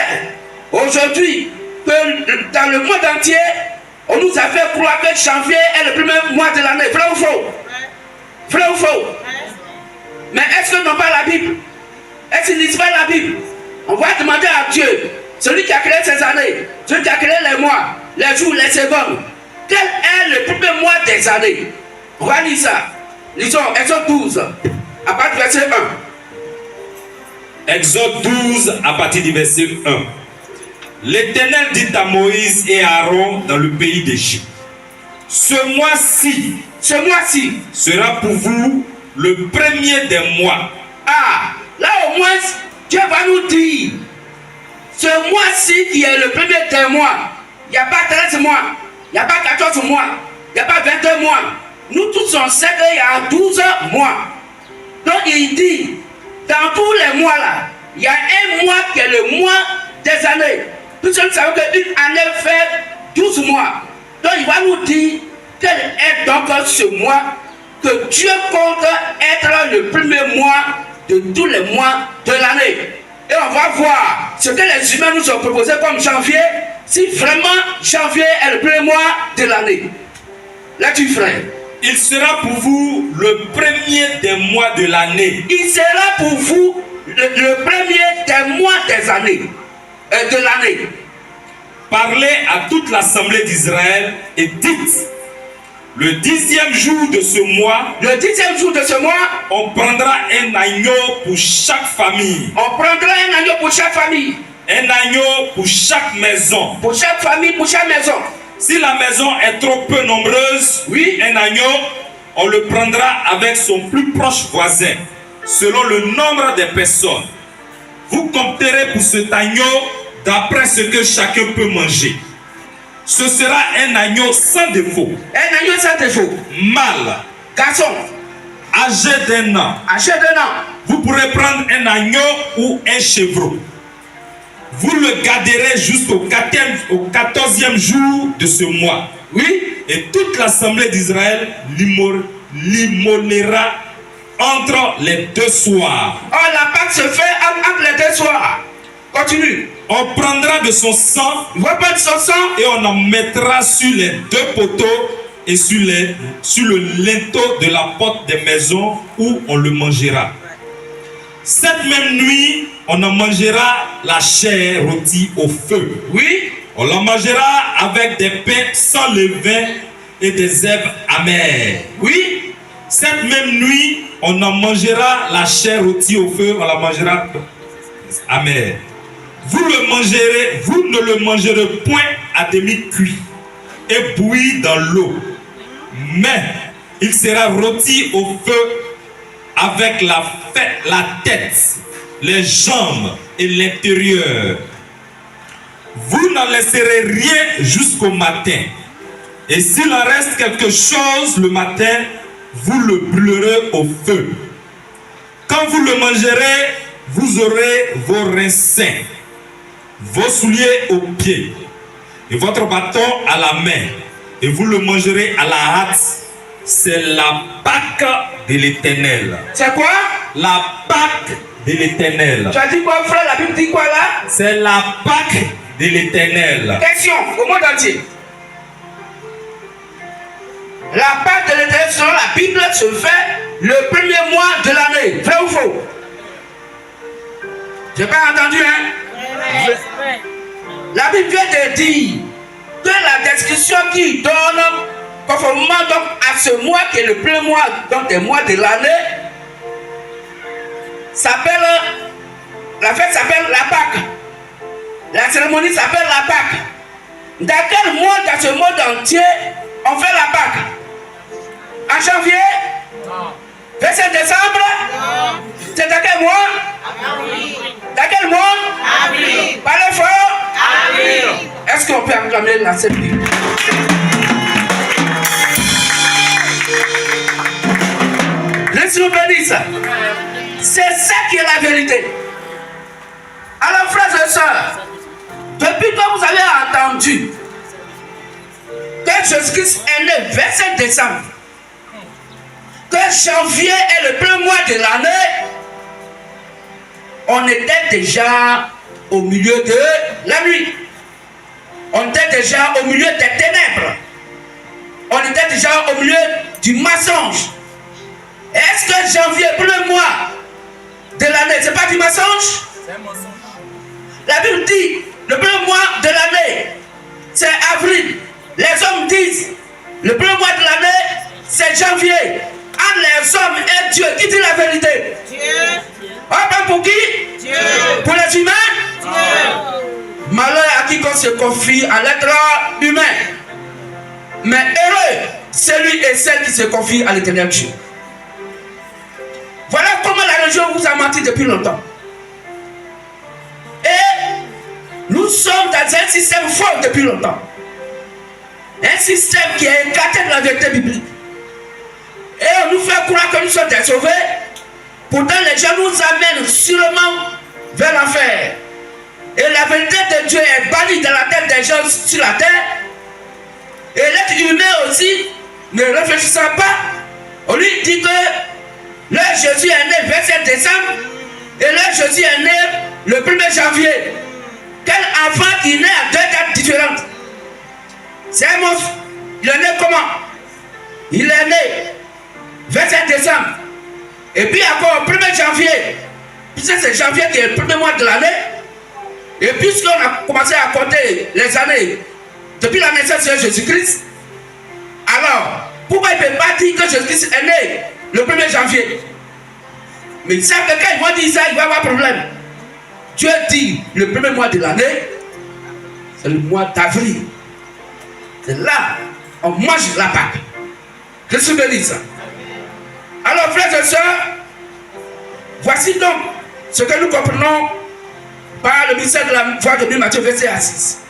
aujourd'hui que dans le monde entier, on nous a fait croire que janvier est le premier mois de l'année. Vrai ou faux? Vrai ou faux? Mais est-ce qu'ils n'ont pas la Bible? Est-ce qu'ils ne lisent pas la Bible? On va demander à Dieu, celui qui a créé ces années, celui qui a créé les mois, les jours, les secondes, quel est le premier mois des années? On va lire ça. Lisons Exode 12, à partir du verset 1. Exode 12, à partir du verset 1. L'Éternel dit à Moïse et à Aaron dans le pays d'Égypte: ce mois-ci sera pour vous le premier des mois. Ah, là au moins, Dieu va nous dire, ce mois-ci qui est le premier des mois, il n'y a pas 13 mois, il n'y a pas 14 mois, il n'y a pas 22 mois. Nous tous on sait qu'il y a 12 mois. Donc il dit, dans tous les mois là, il y a un mois qui est le mois des années. Puisque nous savons qu'une année fait 12 mois. Donc il va nous dire quel est donc ce mois que Dieu compte être le premier mois de tous les mois de l'année. Et on va voir ce que les humains nous ont proposé comme janvier, si vraiment janvier est le premier mois de l'année. Là-dessus, frère. Il sera pour vous le premier des mois de l'année. Il sera pour vous le premier des mois des années, de l'année. Parlez à toute l'assemblée d'Israël et dites, le 10e jour de ce mois, on prendra un agneau pour chaque famille. On prendra un agneau pour chaque famille. Un agneau pour chaque maison. Pour chaque famille, pour chaque maison. Si la maison est trop peu nombreuse, oui, un agneau, on le prendra avec son plus proche voisin, selon le nombre des personnes. Vous compterez pour cet agneau d'après ce que chacun peut manger. Ce sera un agneau sans défaut. Un agneau sans défaut. Mâle. Garçon. Âgé d'un an. Âgé d'un an. Vous pourrez prendre un agneau ou un chevreau. Vous le garderez jusqu'au 14e jour de ce mois. Oui. Et toute l'assemblée d'Israël l'immolera entre les deux soirs. Oh, la Pâque se fait entre les deux soirs. Continue. On prendra de son sang. On va prendre son sang. Et on en mettra sur les deux poteaux et sur le linteau de la porte des maisons où on le mangera. Cette même nuit, on en mangera la chair rôtie au feu. Oui. On la mangera avec des pains sans levain et des herbes amères. Oui. Cette même nuit, on en mangera la chair rôtie au feu, on la mangera amère. Vous ne le mangerez point à demi-cuit et bouilli dans l'eau, mais il sera rôti au feu avec la tête, les jambes et l'intérieur. Vous n'en laisserez rien jusqu'au matin. Et s'il en reste quelque chose le matin, vous le brûlerez au feu. Quand vous le mangerez, vous aurez vos reins sains, vos souliers aux pieds et votre bâton à la main. Et vous le mangerez à la hâte. C'est la Pâque de l'Éternel. C'est quoi? La Pâque de l'Éternel. Tu as dit quoi, frère? La Bible dit quoi là? C'est la Pâque de l'Éternel. Question au monde entier. La Pâque de l'Éternel, selon la Bible, se fait le premier mois de l'année. Vrai ou faux? J'ai pas entendu, hein? La Bible vient de dire que la description qui donne conformément donc à ce mois qui est le premier mois donc des mois de l'année s'appelle, la fête s'appelle la Pâque. La cérémonie s'appelle la Pâque. Dans quel mois, dans ce monde entier, on fait la Pâque? En janvier? Non. 27 décembre? Non. C'est dans quel mois? Avril. Dans quel mois? Avril. Parlez fort? Avril. Est-ce qu'on peut acclamer la Sainte Bible? Laissez-nous bénir ça. C'est ça qui est la vérité. Alors, frères et sœurs, depuis que vous avez entendu que Jésus-Christ est né le 27 décembre, que janvier est le premier mois de l'année, on était déjà au milieu de la nuit. On était déjà au milieu des ténèbres. On était déjà au milieu du mensonge. Est-ce que janvier, premier mois de l'année, c'est pas du mensonge? C'est un mensonge. La Bible dit, le premier mois de l'année, c'est avril. Les hommes disent, le premier mois de l'année, c'est janvier. Entre les hommes et Dieu, qui dit la vérité? Dieu. On pour qui? Dieu. Pour les humains? Dieu. Malheur à quiconque se confie à l'être humain. Mais heureux celui et celle qui se confie à l'Éternel Dieu. menti depuis longtemps. Et nous sommes dans un système faux depuis longtemps. Un système qui est écarté de la vérité biblique. Et on nous fait croire que nous sommes des sauvés. Pourtant, les gens nous amènent sûrement vers l'enfer. Et la vérité de Dieu est bannie dans la tête des gens sur la terre. Et l'être humain aussi, ne réfléchissant pas, on lui dit que le Jésus est né le 27 décembre et le Jésus est né le 1er janvier. Quel enfant qui naît à deux dates différentes? C'est un monstre. Il est né comment? Il est né 27 décembre. Et puis encore 1er janvier. Puisque c'est janvier qui est le premier mois de l'année. Et puisqu'on a commencé à compter les années depuis la naissance de Jésus-Christ, alors pourquoi il ne peut pas dire que Jésus-Christ est né le 1er janvier? Mais il sait que quand ils vont dire ça, il va y avoir problème. Dieu dit le premier mois de l'année, c'est le mois d'avril. C'est là, on mange la Pâque. Je suis béni ça. Alors frères et sœurs, voici donc ce que nous comprenons par le mystère de la foi de Matthieu verset à 6.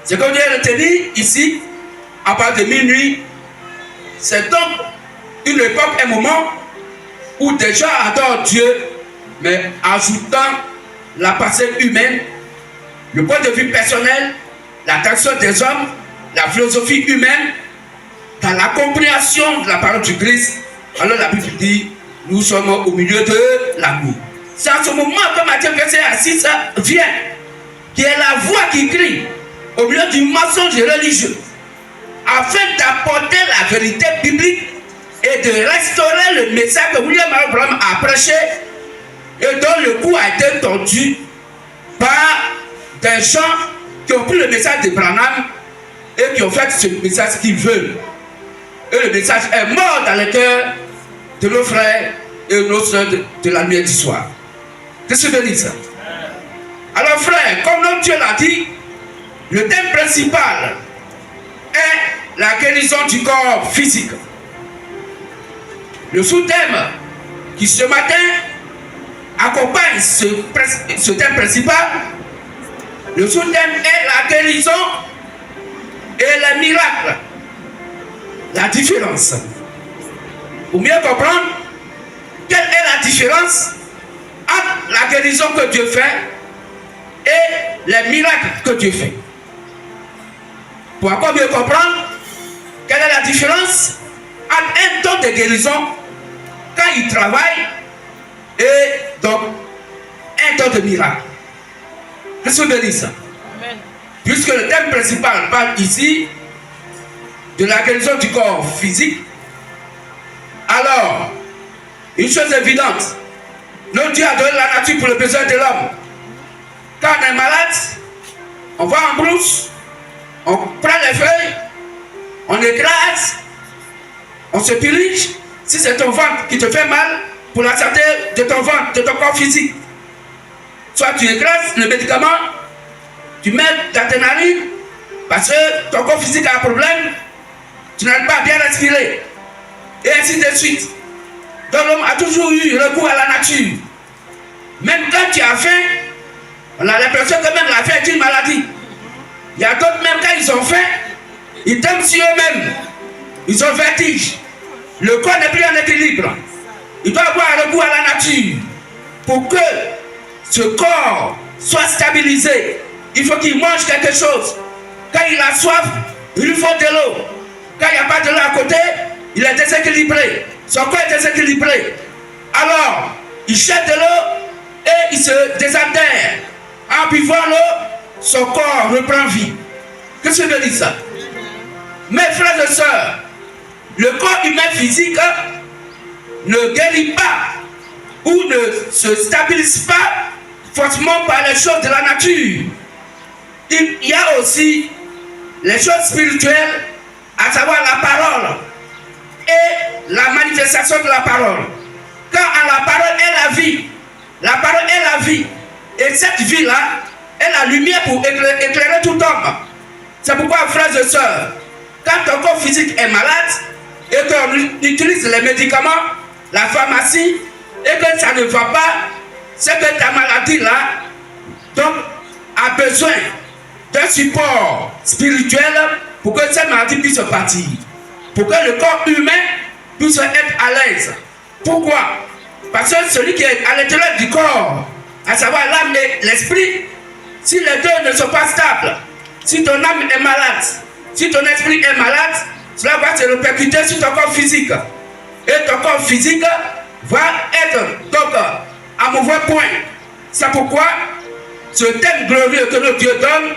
Ce qu'on vient de tenir ici, à partir de minuit, c'est donc une époque, un moment où des gens adorent Dieu, mais ajoutant la pensée humaine, le point de vue personnel, l'attention des hommes, la philosophie humaine, dans la compréhension de la parole du Christ. Alors la Bible dit, nous sommes au milieu de la nuit. C'est en ce moment que Matthieu verset 6 vient, qui est la voix qui crie au milieu du mensonge religieux, afin d'apporter la vérité biblique et de restaurer le message que William Branham a prêché et dont le coup a été tordu par des gens qui ont pris le message de Branham et qui ont fait ce message qu'ils veulent. Et le message est mort dans le cœur de nos frères et nos soeurs de la nuit du soir. Qu'est-ce que je dis ça? Alors frère, comme notre Dieu l'a dit, le thème principal est la guérison du corps physique. Le sous-thème qui ce matin accompagne ce thème principal, le sous-thème est la guérison et les miracles. La différence. Pour mieux comprendre, quelle est la différence entre la guérison que Dieu fait et les miracles que Dieu fait? Pour encore mieux comprendre, quelle est la différence entre un don de guérison quand il travaille et donc un don de miracle? Qu'est-ce que je dis ça? Amen. Puisque le thème principal parle ici de la guérison du corps physique, alors, une chose évidente, notre Dieu a donné la nature pour le besoin de l'homme. Quand on est malade, on va en brousse, on prend les feuilles, on écrase, on se purge. Si c'est ton ventre qui te fait mal, pour la santé de ton ventre, de ton corps physique, soit tu écrases le médicament, tu mets dans tes narines, parce que ton corps physique a un problème, tu n'arrives pas à bien respirer. Et ainsi de suite. Donc l'homme a toujours eu recours à la nature. Même quand tu as faim, on a l'impression que même la faim est une maladie. Il y a d'autres, même quand ils ont faim, ils tombent sur eux-mêmes. Ils ont vertige. Le corps n'est plus en équilibre. Il doit avoir recours à la nature. Pour que ce corps soit stabilisé, il faut qu'il mange quelque chose. Quand il a soif, il lui faut de l'eau. Quand il n'y a pas de l'eau à côté, il est déséquilibré. Son corps est déséquilibré. Alors, il cherche de l'eau et il se désaltère. En buvant l'eau, son corps reprend vie. Qu'est-ce que je veux dire ça? Mes frères et sœurs, le corps humain physique ne guérit pas ou ne se stabilise pas forcément par les choses de la nature. Il y a aussi les choses spirituelles, à savoir la parole et la manifestation de la parole. Quand la parole est la vie, la parole est la vie. Et cette vie-là est la lumière pour éclairer tout homme. C'est pourquoi, frères et sœurs, quand ton corps physique est malade et qu'on utilise les médicaments, la pharmacie, et que ça ne va pas, c'est que ta maladie là, donc, a besoin d'un support spirituel pour que cette maladie puisse partir. Pour que le corps humain puisse être à l'aise. Pourquoi? Parce que celui qui est à l'intérieur du corps, à savoir l'âme et l'esprit, si les deux ne sont pas stables, si ton âme est malade, si ton esprit est malade, cela va se répercuter sur ton corps physique. Et ton corps physique va être donc à mauvais point. C'est pourquoi ce thème glorieux que notre Dieu donne,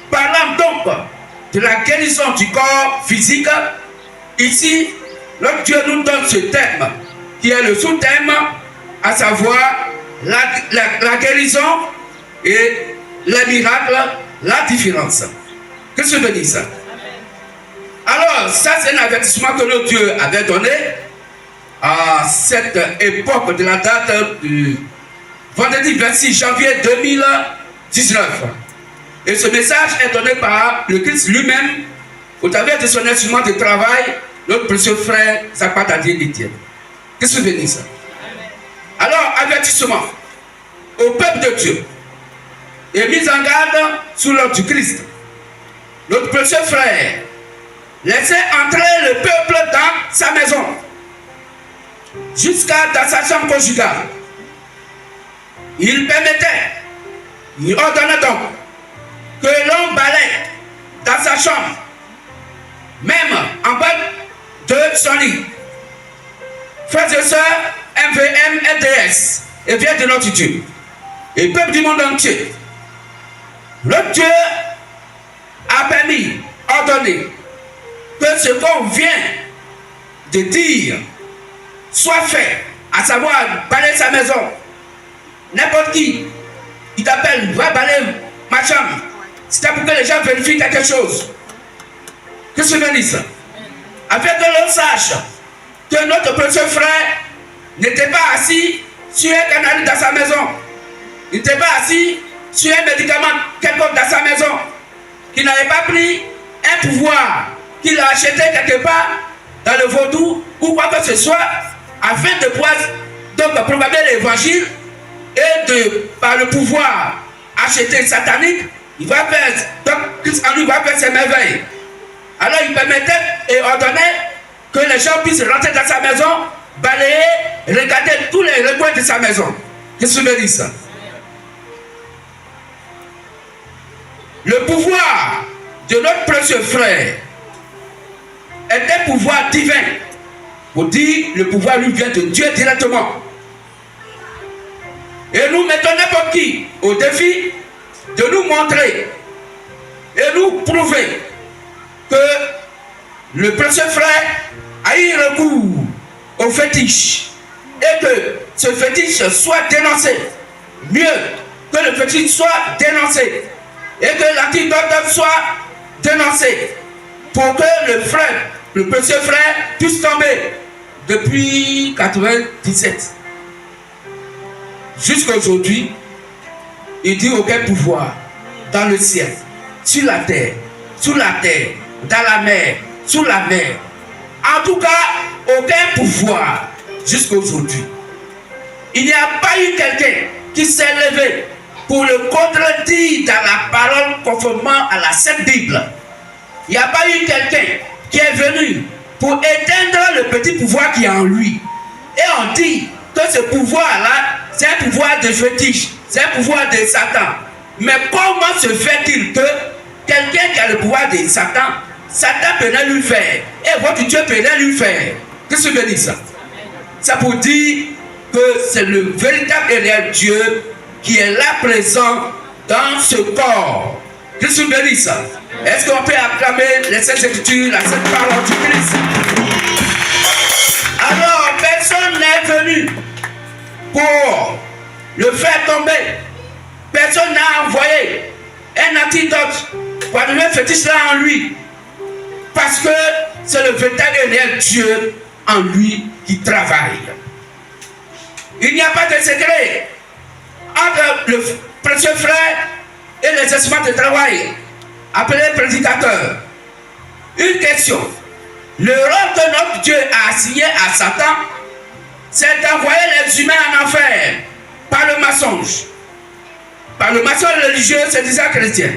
parlant donc de la guérison du corps physique, ici, notre Dieu nous donne ce thème, qui est le sous-thème, à savoir la guérison et les miracles, la différence. Qu'est-ce que veut dire ça? Alors, ça c'est un avertissement que notre Dieu avait donné à cette époque de la date du vendredi 26 janvier 2019. Et ce message est donné par le Christ lui-même au travers de son instrument de travail, notre précieux frère Zapatadien Etienne. Qu'est-ce que veut dire ça? Alors, avertissement au peuple de Dieu et mise en garde sous l'ordre du Christ. Notre précieux frère laissait entrer le peuple dans sa maison, jusqu'à dans sa chambre conjugale. Il permettait, il ordonnait donc que l'on balaye dans sa chambre, même en bas de son lit. Frères et sœurs, MVM, LDS, et vient de notre Dieu, et peuple du monde entier. Notre Dieu a permis, ordonné, que ce qu'on vient de dire soit fait, à savoir balayer sa maison. N'importe qui, il t'appelle, va balayer ma chambre. C'est pour que les gens vérifient quelque chose. Qu'est-ce que je veux dire ça? Afin que l'on sache que notre précieux frère n'était pas assis sur un canal dans sa maison. Il n'était pas assis sur un médicament quelconque dans sa maison. Qu'il n'avait pas pris un pouvoir qu'il a acheté quelque part dans le vaudou ou quoi que ce soit, afin de pouvoir donc proclamer l'évangile et par le pouvoir acheté satanique, il va faire, donc Christ en lui va faire ses merveilles. Alors il permettait et ordonnait que les gens puissent rentrer dans sa maison, balayer, regarder tous les recoins de sa maison. Qu'est-ce que je veux dire ça? Le pouvoir de notre précieux frère est un pouvoir divin. Pour dire, le pouvoir lui vient de Dieu directement. Et nous mettons n'importe qui au défi de nous montrer et nous prouver que le précieux frère a eu recours au fétiche et que ce fétiche soit dénoncé. Mieux que le fétiche soit dénoncé et que l'antidote soit dénoncé pour que le frère, le précieux frère, puisse tomber depuis 97. Jusqu'à aujourd'hui, il dit aucun pouvoir dans le ciel, sur la terre, sous la terre, dans la mer, sous la mer. En tout cas, aucun pouvoir jusqu'à aujourd'hui. Il n'y a pas eu quelqu'un qui s'est levé pour le contredire dans la parole conformément à la Sainte Bible. Il n'y a pas eu quelqu'un qui est venu pour éteindre le petit pouvoir qui est en lui. Et on dit que ce pouvoir-là, c'est un pouvoir de fétiche, c'est un pouvoir de Satan. Mais comment se fait-il que quelqu'un qui a le pouvoir de Satan, Satan peut rien lui faire, et votre Dieu peut rien lui faire? Qu'est-ce que veut dire ça? Ça pour dire que c'est le véritable et réel Dieu qui est là présent dans ce corps. Qu'est-ce que veut dire ça? Est-ce qu'on peut acclamer les Saintes Écritures, la Sainte Parole du Christ? Alors, personne n'est venu pour le faire tomber. Personne n'a envoyé un antidote pour annuler le fétiche là en lui. Parce que c'est le véritable et réel Dieu en lui qui travaille. Il n'y a pas de secret entre le précieux frère et les instruments de travail appelés prédicateurs. Une question. Le rôle que notre Dieu a assigné à Satan c'est d'envoyer les humains en enfer par le mensonge. Par le mensonge religieux, c'est disant chrétien.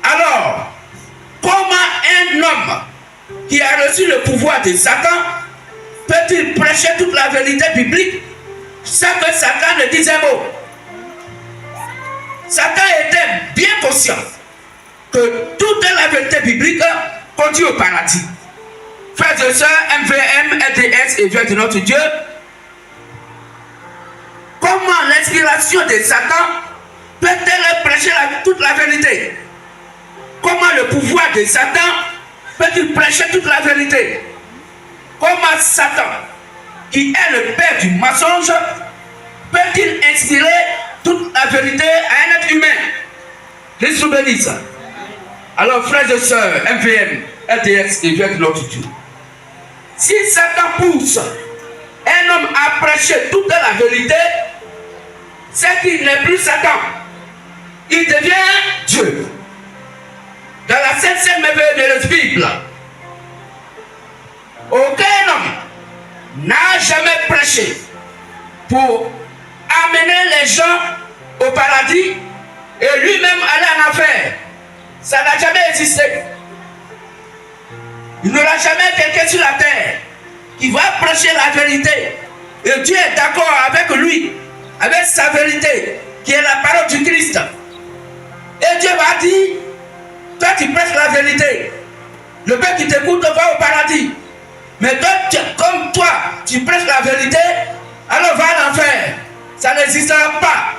Alors, comment un homme qui a reçu le pouvoir de Satan peut-il prêcher toute la vérité biblique sans que Satan ne dise un mot? Satan était bien conscient que toute la vérité biblique conduit au paradis. Frères et sœurs, MVM, LDS et Dieu de notre Dieu, comment l'inspiration de Satan peut-elle prêcher toute la vérité? Comment le pouvoir de Satan peut-il prêcher toute la vérité? Comment Satan, qui est le père du mensonge, peut-il inspirer toute la vérité à un être humain? Christ nous bénisse. Alors, frères et sœurs, MVM, LDS et Dieu de notre Dieu, si Satan pousse un homme à prêcher toute la vérité, c'est qu'il n'est plus Satan. Il devient Dieu. Dans la Sainte Merveille de la Bible, aucun homme n'a jamais prêché pour amener les gens au paradis et lui-même aller en enfer. Ça n'a jamais existé. Il n'y aura jamais quelqu'un sur la terre qui va prêcher la vérité. Et Dieu est d'accord avec lui, avec sa vérité, qui est la parole du Christ. Et Dieu va dire, toi tu prêches la vérité. Le peuple qui t'écoute va au paradis. Mais toi, comme toi, tu prêches la vérité, alors va à l'enfer. Ça n'existera pas.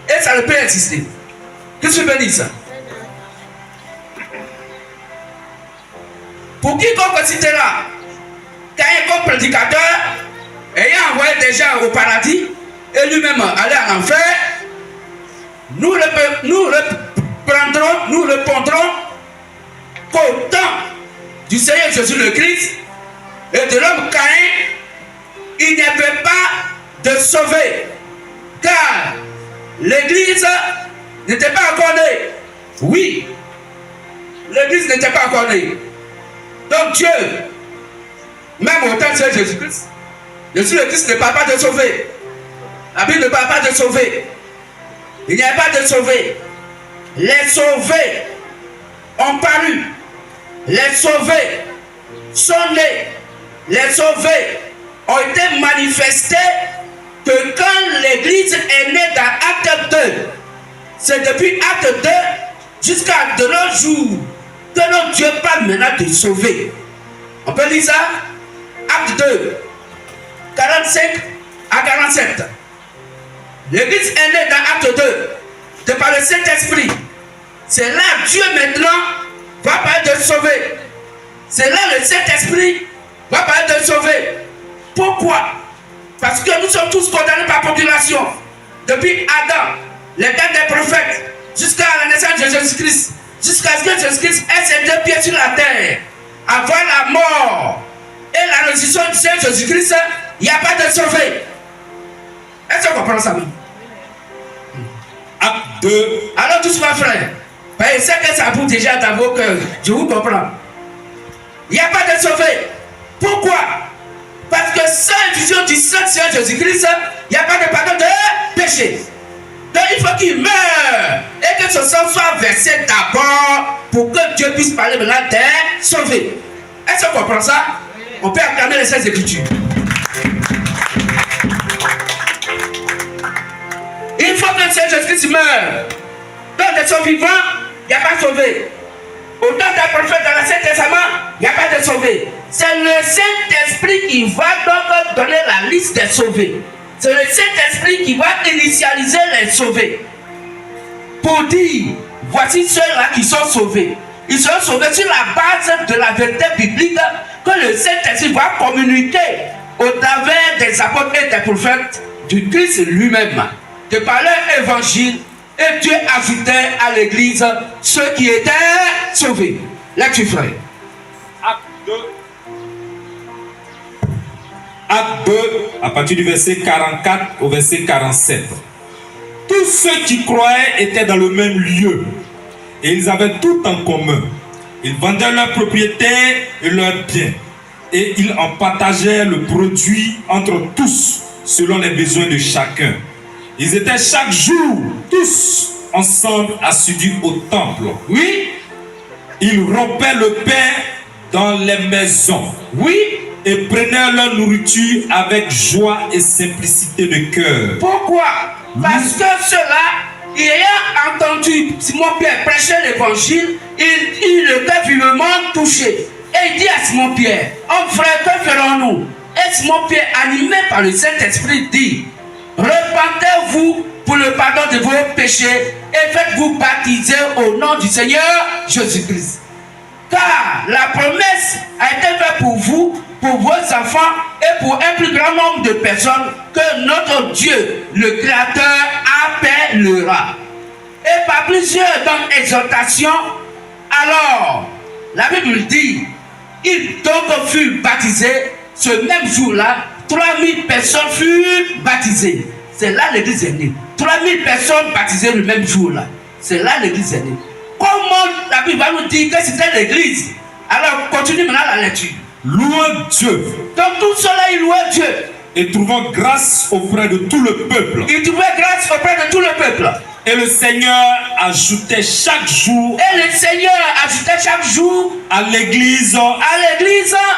Et ça ne peut exister. Que tu bénisses. Pour quiconque citera qu'un comme prédicateur ayant envoyé des gens au paradis et lui-même aller en enfer, nous répondrons qu'au temps du Seigneur Jésus le Christ et de l'homme Caïn, il n'y avait pas de sauver, car l'église n'était pas encore née. Oui, l'église n'était pas encore née. Donc Dieu, même au temps de Jésus-Christ, Jésus le Christ ne parle pas de sauver. La Bible ne parle pas de sauver. Il n'y a pas de sauver. Les sauvés ont paru. Les sauvés sont nés. Les sauvés ont été manifestés que quand l'église est née dans Acte 2, c'est depuis Acte 2 jusqu'à de nos jours que notre Dieu parle maintenant de sauver. On peut lire ça? Acte 2, 45 à 47. L'église est née dans Acte 2, de par le Saint-Esprit. C'est là Dieu maintenant va parler de sauver. C'est là le Saint-Esprit va parler de sauver. Pourquoi? Parce que nous sommes tous condamnés par population. Depuis Adam, les temps des prophètes, jusqu'à la naissance de Jésus-Christ, jusqu'à ce que Jésus-Christ ait ses deux pieds sur la terre. Avant la mort et la résurrection du Seigneur Jésus-Christ, il n'y a pas de sauver. Est-ce qu'on comprend ça même? Acte 2. Alors doucement frère, parce que ça bouge déjà dans vos cœurs, je vous comprends. Il n'y a pas de sauver. Pourquoi? Parce que sans vision du Seigneur Jésus-Christ, il n'y a pas de pardon de péché. Donc il faut qu'il meure et que ce sang soit versé d'abord pour que Dieu puisse parler maintenant de sauver. Est-ce qu'on comprend ça? On peut acclamer les Saintes Écritures. Il faut que le Seigneur Jésus-Christ meure. Donc de son vivant, il n'y a pas de sauvé. Au temps d'un prophète dans l'Ancien Testament, il n'y a pas de sauvé. C'est le Saint-Esprit qui va donc donner la liste des sauvés. C'est le Saint-Esprit qui va initialiser les sauvés. Pour dire, voici ceux-là qui sont sauvés. Ils seront sauvés sur la base de la vérité biblique que le Saint-Esprit va communiquer au travers des apôtres et des prophètes du Christ lui-même. De par leur évangile, et Dieu ajoutait à l'église ceux qui étaient sauvés. Lecture frère. Acte 2. Acte 2, à partir du verset 44 au verset 47. Tous ceux qui croyaient étaient dans le même lieu et ils avaient tout en commun. Ils vendaient leurs propriétés et leurs biens. et ils en partageaient le produit entre tous, selon les besoins de chacun. Ils étaient chaque jour, tous ensemble, assidus au temple. Oui. Ils rompaient le pain dans les maisons. Oui. Et prenaient leur nourriture avec joie et simplicité de cœur. Pourquoi? Parce que ceux-là, ayant entendu Simon-Pierre prêcher l'évangile, il était vivement touché. Et il dit à Simon-Pierre, homme frère, que ferons-nous? Et Simon-Pierre, animé par le Saint-Esprit, dit, repentez-vous pour le pardon de vos péchés et faites-vous baptiser au nom du Seigneur Jésus-Christ. Car la promesse a été faite pour vous, pour vos enfants et pour un plus grand nombre de personnes que notre Dieu, le Créateur, appellera. Et par plusieurs exhortations, alors, la Bible dit, ils donc furent baptisés, ce même jour-là, 3000 personnes furent baptisées. C'est là l'église est née. 3000 personnes baptisées le même jour-là. C'est là l'église est née. Comment la Bible va nous dire que c'était l'église? Alors, continue maintenant la lecture. Louons Dieu. Donc tout cela, ils louaient Dieu. Et trouvant grâce auprès de tout le peuple. Ils trouvaient grâce auprès de tout le peuple. Et le Seigneur ajoutait chaque jour. Et le Seigneur ajoutait chaque jour à l'église.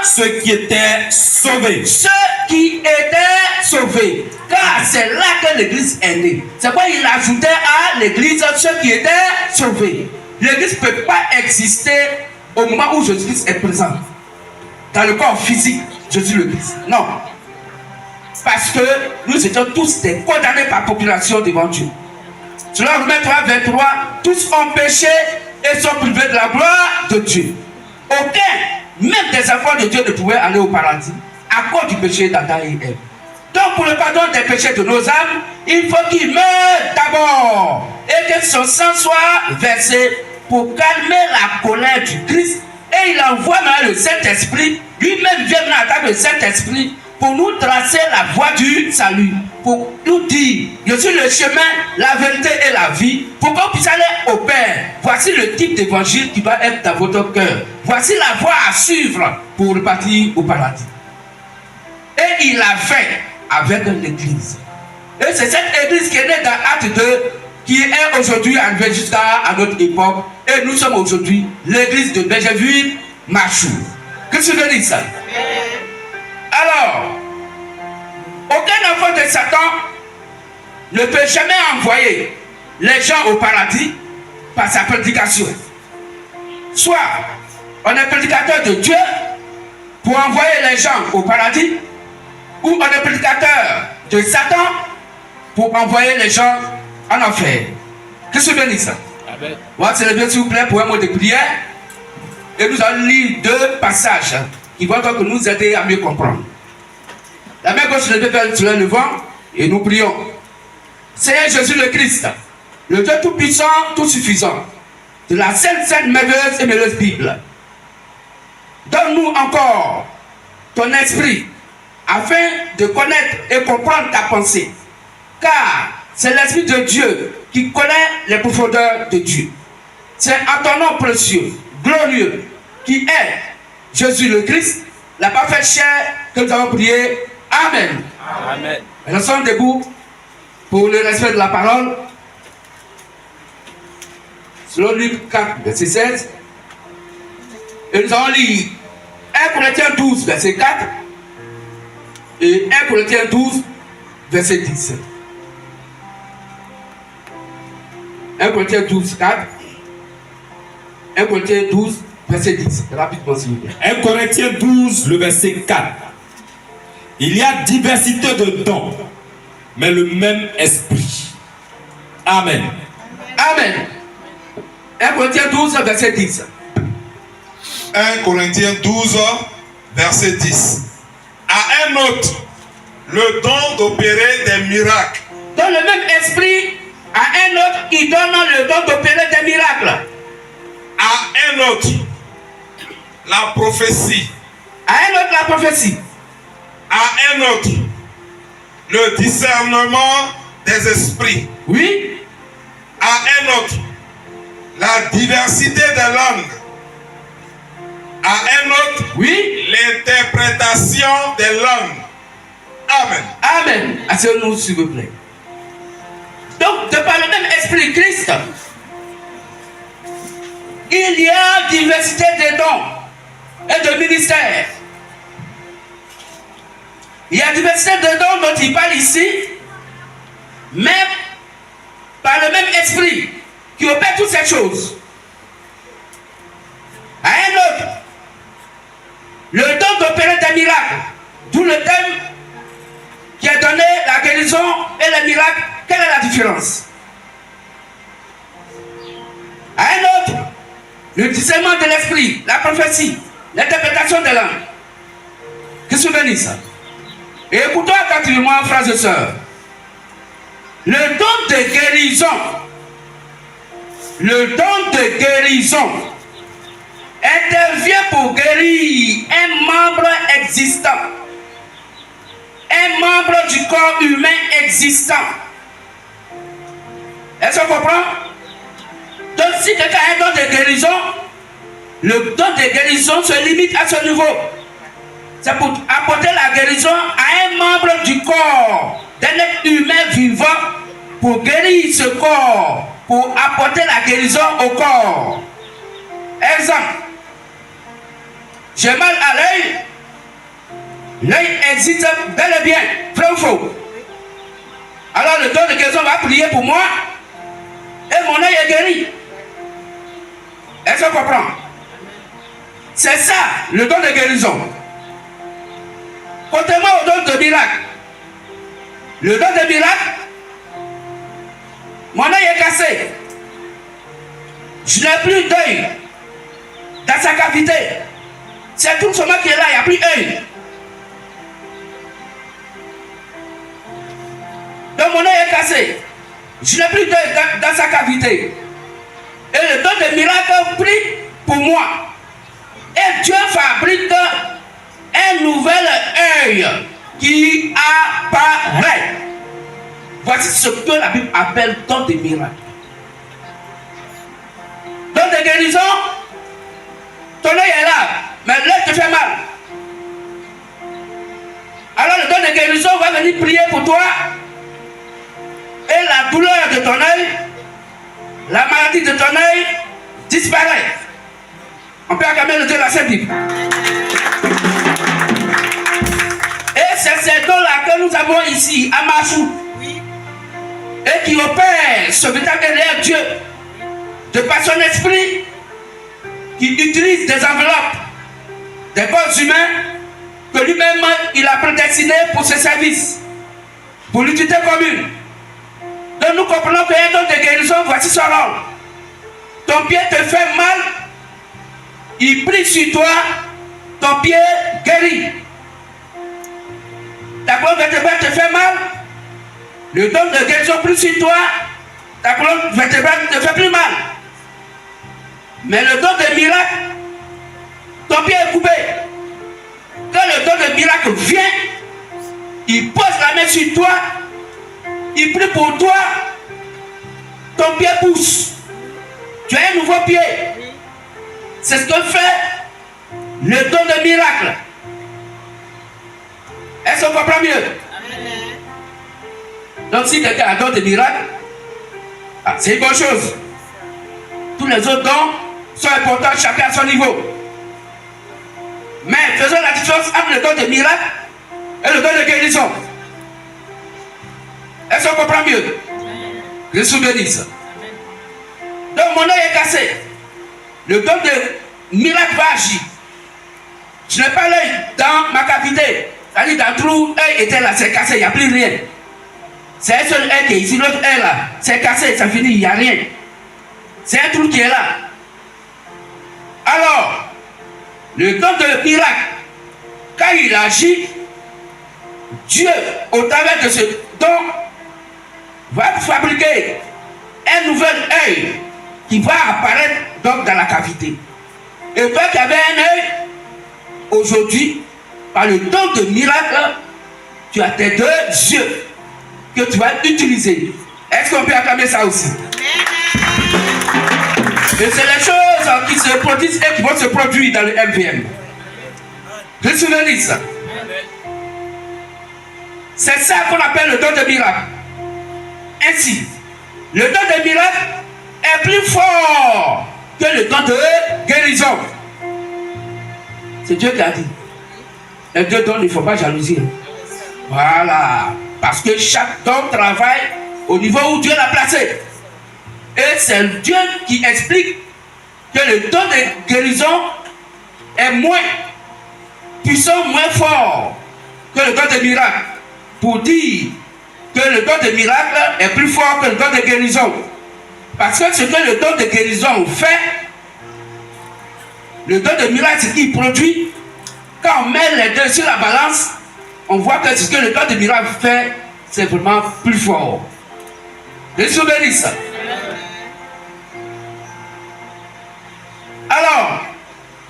Ceux qui étaient sauvés. Ceux qui étaient sauvés. Car c'est là que l'église est née. C'est pourquoi il ajoutait à l'église ceux qui étaient sauvés. L'église ne peut pas exister au moment où Jésus-Christ est présent. Dans le corps physique, Jésus le Christ. Non. Parce que nous étions tous des condamnés par population devant Dieu. Selon Romains 3, 23, tous ont péché et sont privés de la gloire de Dieu. Aucun, même des enfants de Dieu, ne pouvaient aller au paradis à cause du péché d'Adam et Ève. Donc pour le pardon des péchés de nos âmes, il faut qu'il meure d'abord et que son sang soit versé pour calmer la colère du Christ. Et il envoie maintenant le Saint-Esprit, lui-même vient maintenant à travers le Saint-Esprit pour nous tracer la voie du salut, pour nous dire, je suis le chemin, la vérité et la vie, pour qu'on puisse aller au Père. Voici le type d'évangile qui va être dans votre cœur. Voici la voie à suivre pour repartir au paradis. Et il l'a fait avec l'église. Et c'est cette église qui est née dans Acte 2, qui est aujourd'hui arrivée jusqu'à notre époque. Et nous sommes aujourd'hui l'église de Béjéville-Machou. Qu'est-ce que je veux dire ça? Alors, aucun enfant de Satan ne peut jamais envoyer les gens au paradis par sa prédication. Soit on est prédicateur de Dieu pour envoyer les gens au paradis, ou on est prédicateur de Satan pour envoyer les gens en enfer. Qu'est-ce que je veux dire ça? On va se lever s'il vous plaît pour un mot de prière. Et nous allons lire deux passages qui vont donc nous aider à mieux comprendre. La main gauche levée vers le vent et nous prions. Seigneur Jésus le Christ, le Dieu tout-puissant, tout-suffisant, de la sainte, merveilleuse et merveilleuse Bible. Donne-nous encore ton esprit afin de connaître et comprendre ta pensée. Car c'est l'Esprit de Dieu qui connaît les profondeurs de Dieu. C'est en ton nom précieux, glorieux, qui est Jésus le Christ, la parfaite chair, que nous avons prié. Amen. Amen. Restons debout pour le respect de la parole. Selon Luc 4, verset 16. Et nous allons lire 1 Corinthiens 12, verset 4. Et 1 Corinthiens 12, verset 10. 1 Corinthiens 12, 4. 1 Corinthiens 12, verset 10. Rapidement, s'il vous plaît. 1 Corinthiens 12, le verset 4. Il y a diversité de dons, mais le même esprit. Amen. Amen. 1 Corinthiens 12, verset 10. 1 Corinthiens 12, verset 10. À un autre, le don d'opérer des miracles. Dans le même esprit, à un autre, il donne le don d'opérer des miracles. À un autre, la prophétie. À un autre, la prophétie. À un autre, le discernement des esprits. Oui. À un autre, la diversité des langues. À un autre, oui, l'interprétation d'interprétation des langues. Amen. Amen. Asseyez-nous, s'il vous plaît. Donc, de par le même esprit Christ, il y a diversité de dons et de ministères. Il y a diversité de dons dont il parle ici, même par le même esprit qui opère toutes ces choses. À un autre, le don d'opérer des miracles, d'où le thème qui a donné la guérison et les miracles. Quelle est la différence? À un autre, le discernement de l'esprit, la prophétie, l'interprétation des langues. Que se bénisse. Et écoutons attentivement, frères et sœurs. Le don de guérison, intervient pour guérir un membre existant, un membre du corps humain existant. Est-ce qu'on comprend? Donc si quelqu'un a un don de guérison, le don de guérison se limite à ce niveau. C'est pour apporter la guérison à un membre du corps d'un être humain vivant, pour guérir ce corps, pour apporter la guérison au corps. Exemple, j'ai mal à l'œil, l'œil existe bel et bien, vrai ou faux? Alors le don de guérison va prier pour moi et mon œil est guéri. Est-ce qu'on comprend? C'est ça le don de guérison. Contrairement au don de miracle, le don de miracle, mon œil est cassé, je n'ai plus d'œil dans sa cavité, c'est tout seulement qui est là, il n'y a plus d'œil. Donc mon œil est cassé, je n'ai plus d'œil dans sa cavité. Et le don de miracle prie pour moi. Et Dieu fabrique un nouvel œil qui apparaît. Voici ce que la Bible appelle don de miracle. Don de guérison, ton œil est là, mais l'œil te fait mal. Alors le don de guérison va venir prier pour toi. Et la douleur de ton œil, la maladie de ton œil disparaît. On peut acclamer le Dieu de la Sainte Bible. Et c'est ces dons-là que nous avons ici, à Machou. Et qui opère ce véritable réel Dieu, de par son esprit, qui utilise des enveloppes, des corps humains, que lui-même il a prédestiné pour ses services, pour l'utilité commune. Donc nous comprenons qu'il y a un don de guérison, voici son rôle. Ton pied te fait mal, il prie sur toi, ton pied guérit. Ta colonne vertébrale te fait mal, le don de guérison prie sur toi, ta colonne vertébrale ne te fait plus mal. Mais le don de miracle, ton pied est coupé. Quand le don de miracle vient, il pose la main sur toi, il prie pour toi, ton pied pousse. Tu as un nouveau pied. C'est ce que fait le don de miracle. Est-ce qu'on comprend mieux? Donc si quelqu'un a un don de miracle, c'est une bonne chose. Tous les autres dons sont importants, chacun à son niveau. Mais faisons la différence entre le don de miracle et le don de guérison. Est-ce qu'on comprend mieux? Je suis béni. Donc mon œil est cassé. Le don de miracle va agir. Je n'ai pas l'œil dans ma cavité. C'est-à-dire dans le trou, l'œil était là, c'est cassé, il n'y a plus rien. C'est un seul œil qui est ici, l'autre œil là, c'est cassé, ça finit, il n'y a rien. C'est un trou qui est là. Alors, le don de miracle, quand il agit, Dieu, au travers de ce don, va fabriquer un nouvel œil qui va apparaître donc dans la cavité. Et toi qui avais un œil, aujourd'hui, par le don de miracle, tu as tes deux yeux que tu vas utiliser. Est-ce qu'on peut acclamer ça aussi? Et c'est les choses qui se produisent et qui vont se produire dans le MVM. Recevez ça. C'est ça qu'on appelle le don de miracle. Ainsi, le don de miracle est plus fort que le don de guérison. C'est Dieu qui a dit. Les deux dons, il ne faut pas jalouser. Voilà. Parce que chaque don travaille au niveau où Dieu l'a placé. Et c'est Dieu qui explique que le don de guérison est moins puissant, moins fort que le don de miracle. Pour dire que le don de miracle est plus fort que le don de guérison. Parce que ce que le don de guérison fait, le don de miracle, ce qu'il produit, quand on met les deux sur la balance, on voit que ce que le don de miracle fait, c'est vraiment plus fort. Je suis béni ça. Alors,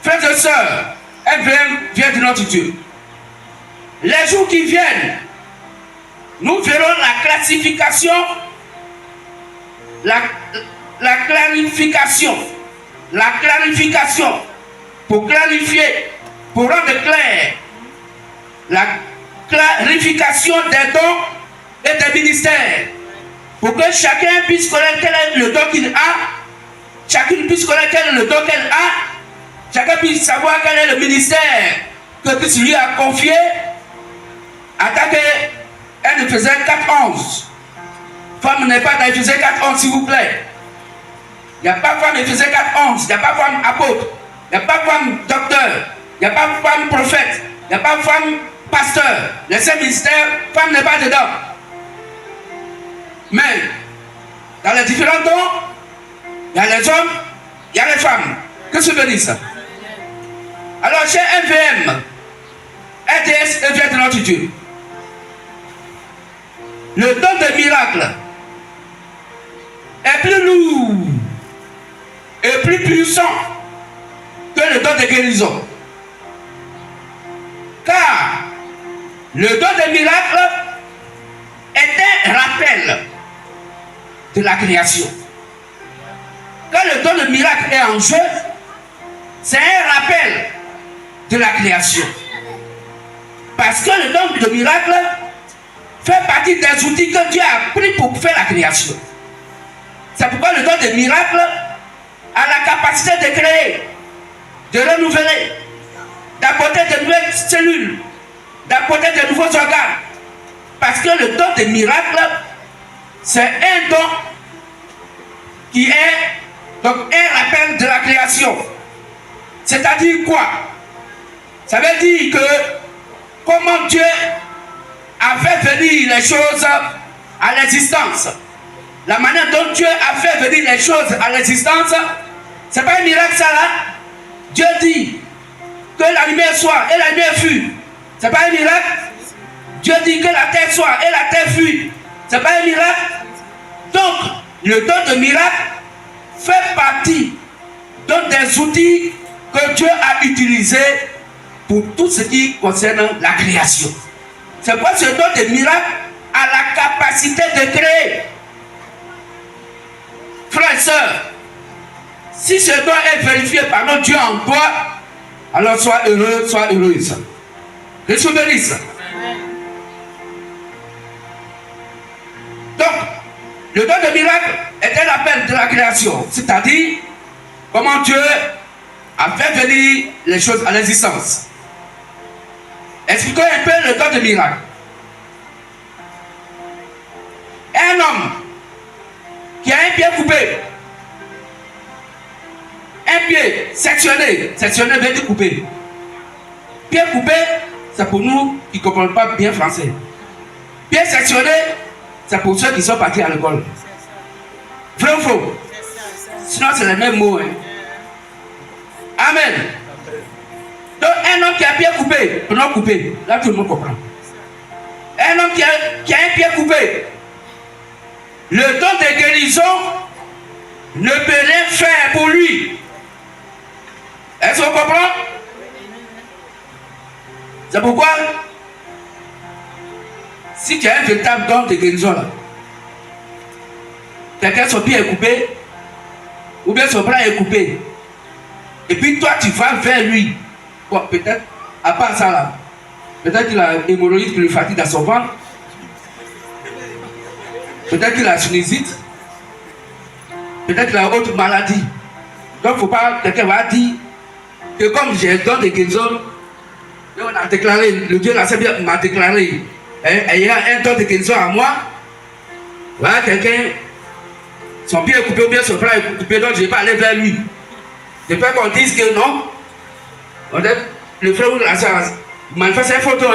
frères et sœurs, FVM vient de notre Dieu. Les jours qui viennent, nous verrons la classification, la clarification, pour clarifier, pour rendre clair, la clarification des dons et des ministères, pour que chacun puisse connaître quel est le don qu'il a, chacune puisse connaître quel est le don qu'elle a, chacun puisse savoir quel est le ministère que Christ lui a confié, attaqué. Elle faisait 4-11. Femme n'est pas dans Éphésiens 4-11, s'il vous plaît. Il n'y a pas femme Éphésiens 4-11. Il n'y a pas femme apôtre. Il n'y a pas femme docteur. Il n'y a pas femme prophète. Il n'y a pas femme pasteur. Les 5 ministères, femme n'est pas dedans. Mais, dans les différents dons, il y a les hommes, il y a les femmes. Que se veut ça? Alors, chez MVM, RDS vient de notre Dieu. Le don de miracle est plus lourd et plus puissant que le don de guérison. Car le don de miracle est un rappel de la création. Quand le don de miracle est en jeu, c'est un rappel de la création. Parce que le don de miracle fait partie des outils que Dieu a pris pour faire la création. C'est pourquoi le don de miracle a la capacité de créer, de renouveler, d'apporter de nouvelles cellules, d'apporter de nouveaux organes. Parce que le don de miracle, c'est un don qui est donc un rappel de la création. C'est-à-dire quoi? Ça veut dire que comment Dieu a fait venir les choses à l'existence. La manière dont Dieu a fait venir les choses à l'existence, c'est pas un miracle ça là. Dieu dit que la lumière soit et la lumière fut. C'est pas un miracle. Dieu dit que la terre soit et la terre fut. C'est pas un miracle. Donc, le don de miracle fait partie des outils que Dieu a utilisés pour tout ce qui concerne la création. C'est pourquoi ce don de miracle a la capacité de créer. Frères et sœurs, si ce don est vérifié par notre Dieu en toi, alors sois heureux, sois heureuse. Que Dieu bénisse. Donc, le don de miracle est un appel de la création, c'est-à-dire comment Dieu a fait venir les choses à l'existence. Expliquons un peu le don de miracle. Un homme qui a un pied coupé, un pied sectionné veut dire coupé. Pied coupé, c'est pour nous qui ne comprenons pas bien français. Pied sectionné, c'est pour ceux qui sont partis à l'école. Vrai ou faux? Sinon, c'est les mêmes mots. Hein? Amen. Donc, un homme qui a un pied coupé, non coupé, là tout le monde comprend. Un homme qui a un pied coupé, le don de guérison ne peut rien faire pour lui. Est-ce qu'on comprend? C'est pourquoi, si tu as un véritable don de guérison là, quelqu'un son pied est coupé, ou bien son bras est coupé, et puis toi tu vas vers lui, bon, peut-être À part ça là, peut-être qu'il a hémorroïde qui le fatigue dans son ventre. Peut-être qu'il a sinusite. Peut-être qu'il a autre maladie. Donc il ne faut pas, quelqu'un va dire que comme j'ai le don de guérison, on a déclaré, le Dieu la Saint m'a déclaré, il y a un don de guérison à moi. Voilà, quelqu'un, son pied est coupé ou bien son bras est coupé, donc je ne vais pas aller vers lui. Je peux qu'on dise que non. Le frère ou la soeur manifeste un photo.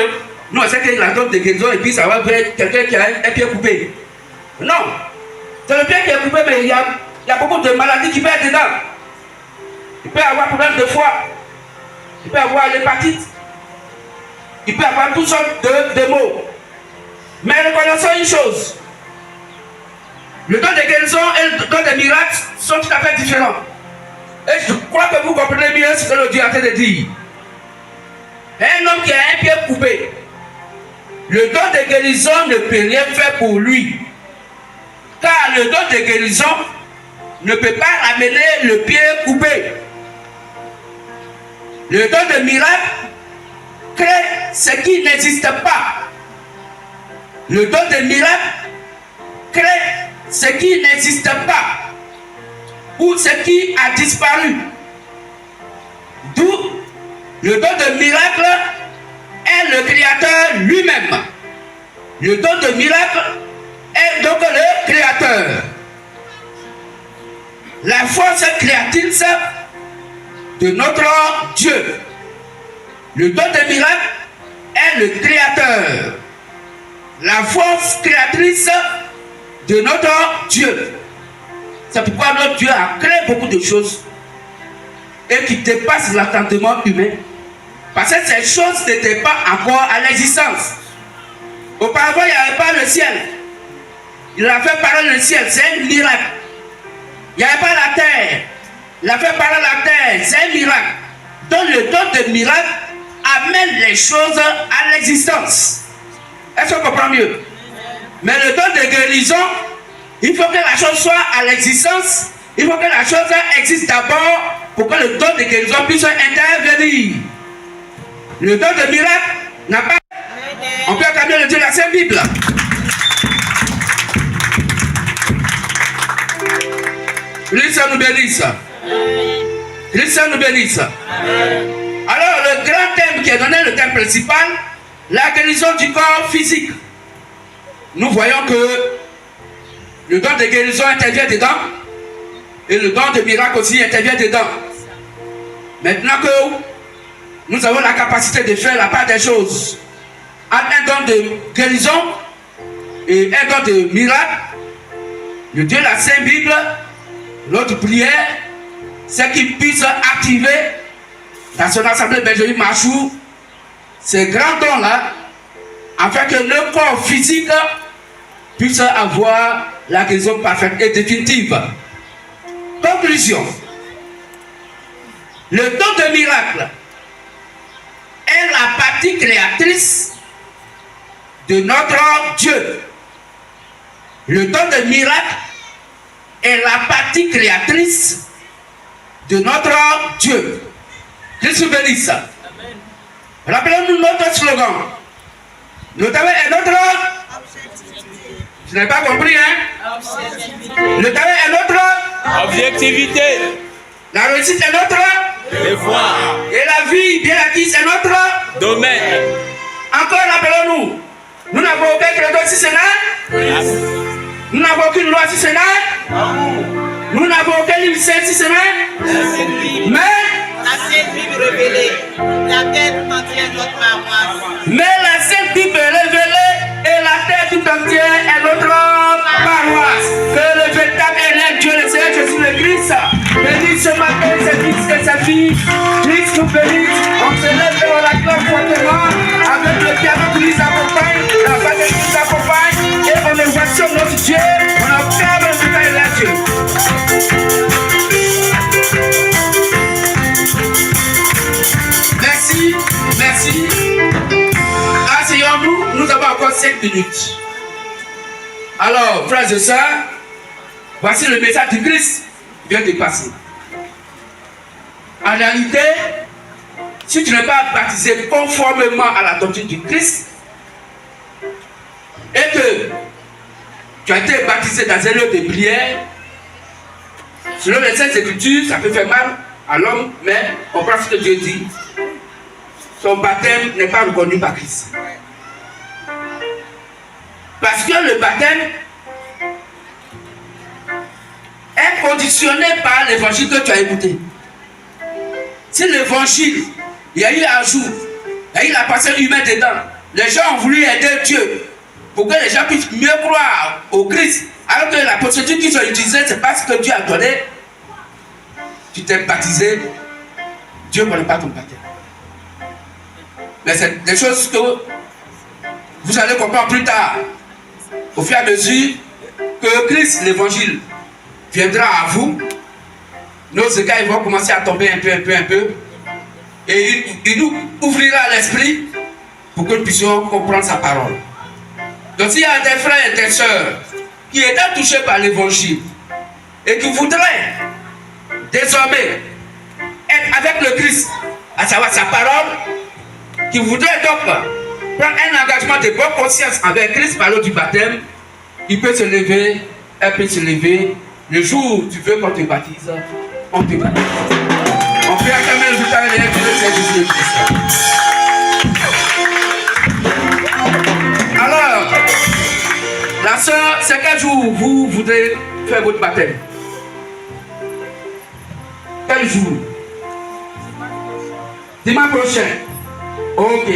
Nous, on sait qu'il a don de guérison et puis ça va vers quelqu'un qui a un pied coupé. Non. C'est le pied qui est coupé, mais il y a beaucoup de maladies qui peuvent être dedans. Il peut avoir problème de foie. Il peut avoir l'hépatite. Il peut avoir toutes sortes de maux. Mais reconnaissons une chose. Le don de guérison et le don de miracles sont tout à fait différents. Et je crois que vous comprenez mieux ce que le Dieu a train de dire. Un homme qui a un pied coupé, le don de guérison ne peut rien faire pour lui. Car le don de guérison ne peut pas ramener le pied coupé. Le don de miracle crée ce qui n'existe pas. Le don de miracle crée ce qui n'existe pas ou ce qui a disparu. D'où le don de miracle est le Créateur lui-même. Le don de miracle est donc le Créateur. La force créatrice de notre Dieu. Le don de miracle est le Créateur. La force créatrice de notre Dieu. C'est pourquoi notre Dieu a créé beaucoup de choses et qui dépassent l'entendement humain. Parce que ces choses n'étaient pas encore à l'existence. Auparavant, il n'y avait pas le ciel. Il a fait paraître le ciel, c'est un miracle. Il n'y avait pas la terre. Il a fait paraître la terre, c'est un miracle. Donc le don de miracle amène les choses à l'existence. Est-ce qu'on comprend mieux? Mais le don de guérison, il faut que la chose soit à l'existence. Il faut que la chose existe d'abord pour que le don de guérison puisse intervenir. Le don de miracle n'a pas... On peut acclamer le Dieu de la Sainte Bible. Christ nous bénisse. Christ nous bénisse. Alors le grand thème qui est donné, le thème principal, la guérison du corps physique. Nous voyons que le don de guérison intervient dedans et le don de miracle aussi intervient dedans. Maintenant que nous avons la capacité de faire la part des choses entre un don de guérison et un don de miracle, le Dieu de la Sainte Bible, notre prière, c'est qu'il puisse activer dans son assemblée Benjamin Machou ces grands dons-là, afin que le corps physique puisse avoir la guérison parfaite et définitive. Conclusion. Le don de miracle est la partie créatrice de notre Dieu. Le don de miracle est la partie créatrice de notre Dieu. Christ vous bénisse. Rappelons-nous notre slogan. Nous avons un autre. Je n'ai pas compris, hein? Le talent est notre objectivité. La réussite est notre Devoir. Et la vie bien acquise est notre Domaine. Encore rappelons-nous. Nous n'avons aucun credo si ce n'est. Nous n'avons aucune loi si ce n'est. Nous n'avons aucun livre saint si ce n'est. Mais la Sainte Bible révélée, la terre tout entière est notre paroisse. Mais la Sainte Bible révélée et la terre tout entière est notre paroisse. Que le véritable élève Dieu le Seigneur Jésus le Christ bénisse ce matin ses fils et ses filles. Christ nous bénisse. On se lève et on l'acclame fortement. Avec le piano qui nous accompagne, la batterie qui nous accompagne. Et on évoque notre Dieu. On acclame le véritable élève Dieu. Merci, merci. Asseyons-nous, nous avons encore 5 minutes. Alors, frères et sœurs, voici le message du Christ qui vient de passer. En réalité, si tu n'es pas baptisé conformément à la doctrine du Christ, et que tu as été baptisé dans un lieu de prière, selon les Saintes Écritures, ça peut faire mal à l'homme, mais on prend ce que Dieu dit. Son baptême n'est pas reconnu par Christ. Parce que le baptême est conditionné par l'évangile que tu as écouté. Si l'évangile, il y a eu un jour, il y a eu la personne humaine dedans, les gens ont voulu aider Dieu pour que les gens puissent mieux croire au Christ, alors que la procédure qu'ils ont utilisée, c'est pas ce que Dieu a donné. Tu t'es baptisé, Dieu ne connaît pas ton baptême. Mais c'est des choses que vous allez comprendre plus tard, au fur et à mesure que Christ, l'évangile, viendra à vous. Nos égards vont commencer à tomber un peu. Et il nous ouvrira l'esprit pour que nous puissions comprendre sa parole. Donc s'il y a des frères et des sœurs qui étaient touchés par l'évangile et qui voudraient désormais être avec le Christ, à savoir sa parole, qui voudraient donc prendre un engagement de bonne conscience avec Christ par l'eau du baptême, il peut se lever, elle peut se lever. Le jour où tu veux qu'on te baptise, on te baptise. On peut acclamer le Seigneur Jésus-Christ. Alors, la sœur, c'est quel jour vous voudrez faire votre baptême? Quel jour? Dimanche prochain. Ok.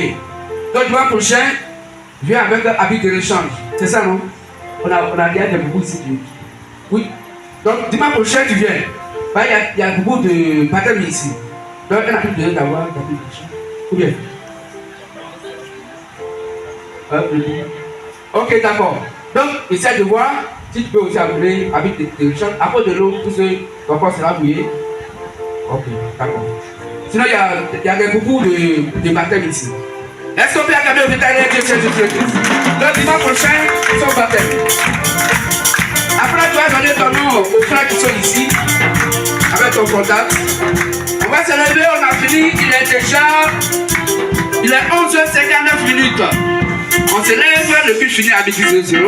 Donc dimanche prochain, viens avec un habit de rechange. C'est ça, non? On a déjà beaucoup ici. Oui. Donc dimanche prochain, tu viens. Il y a beaucoup de baptêmes ici. Donc on a plus besoin d'avoir un habit de rechange. Ou bien? Ok, d'accord. Donc, essaie de voir si tu peux aussi appeler habit de rechange. Après de l'eau, tout ce ton corps sera mouillé. Ok, d'accord. Sinon, il y a beaucoup de baptêmes ici. Est-ce qu'on peut acclamer au vétérinaire Dieu Jésus-Christ? Le dimanche prochain, son baptême. Après, tu vas donner ton nom aux frères qui sont ici, avec ton contact. On va se lever, on a fini, il est 11h59 minutes. On se lève, le but finit à 18h00.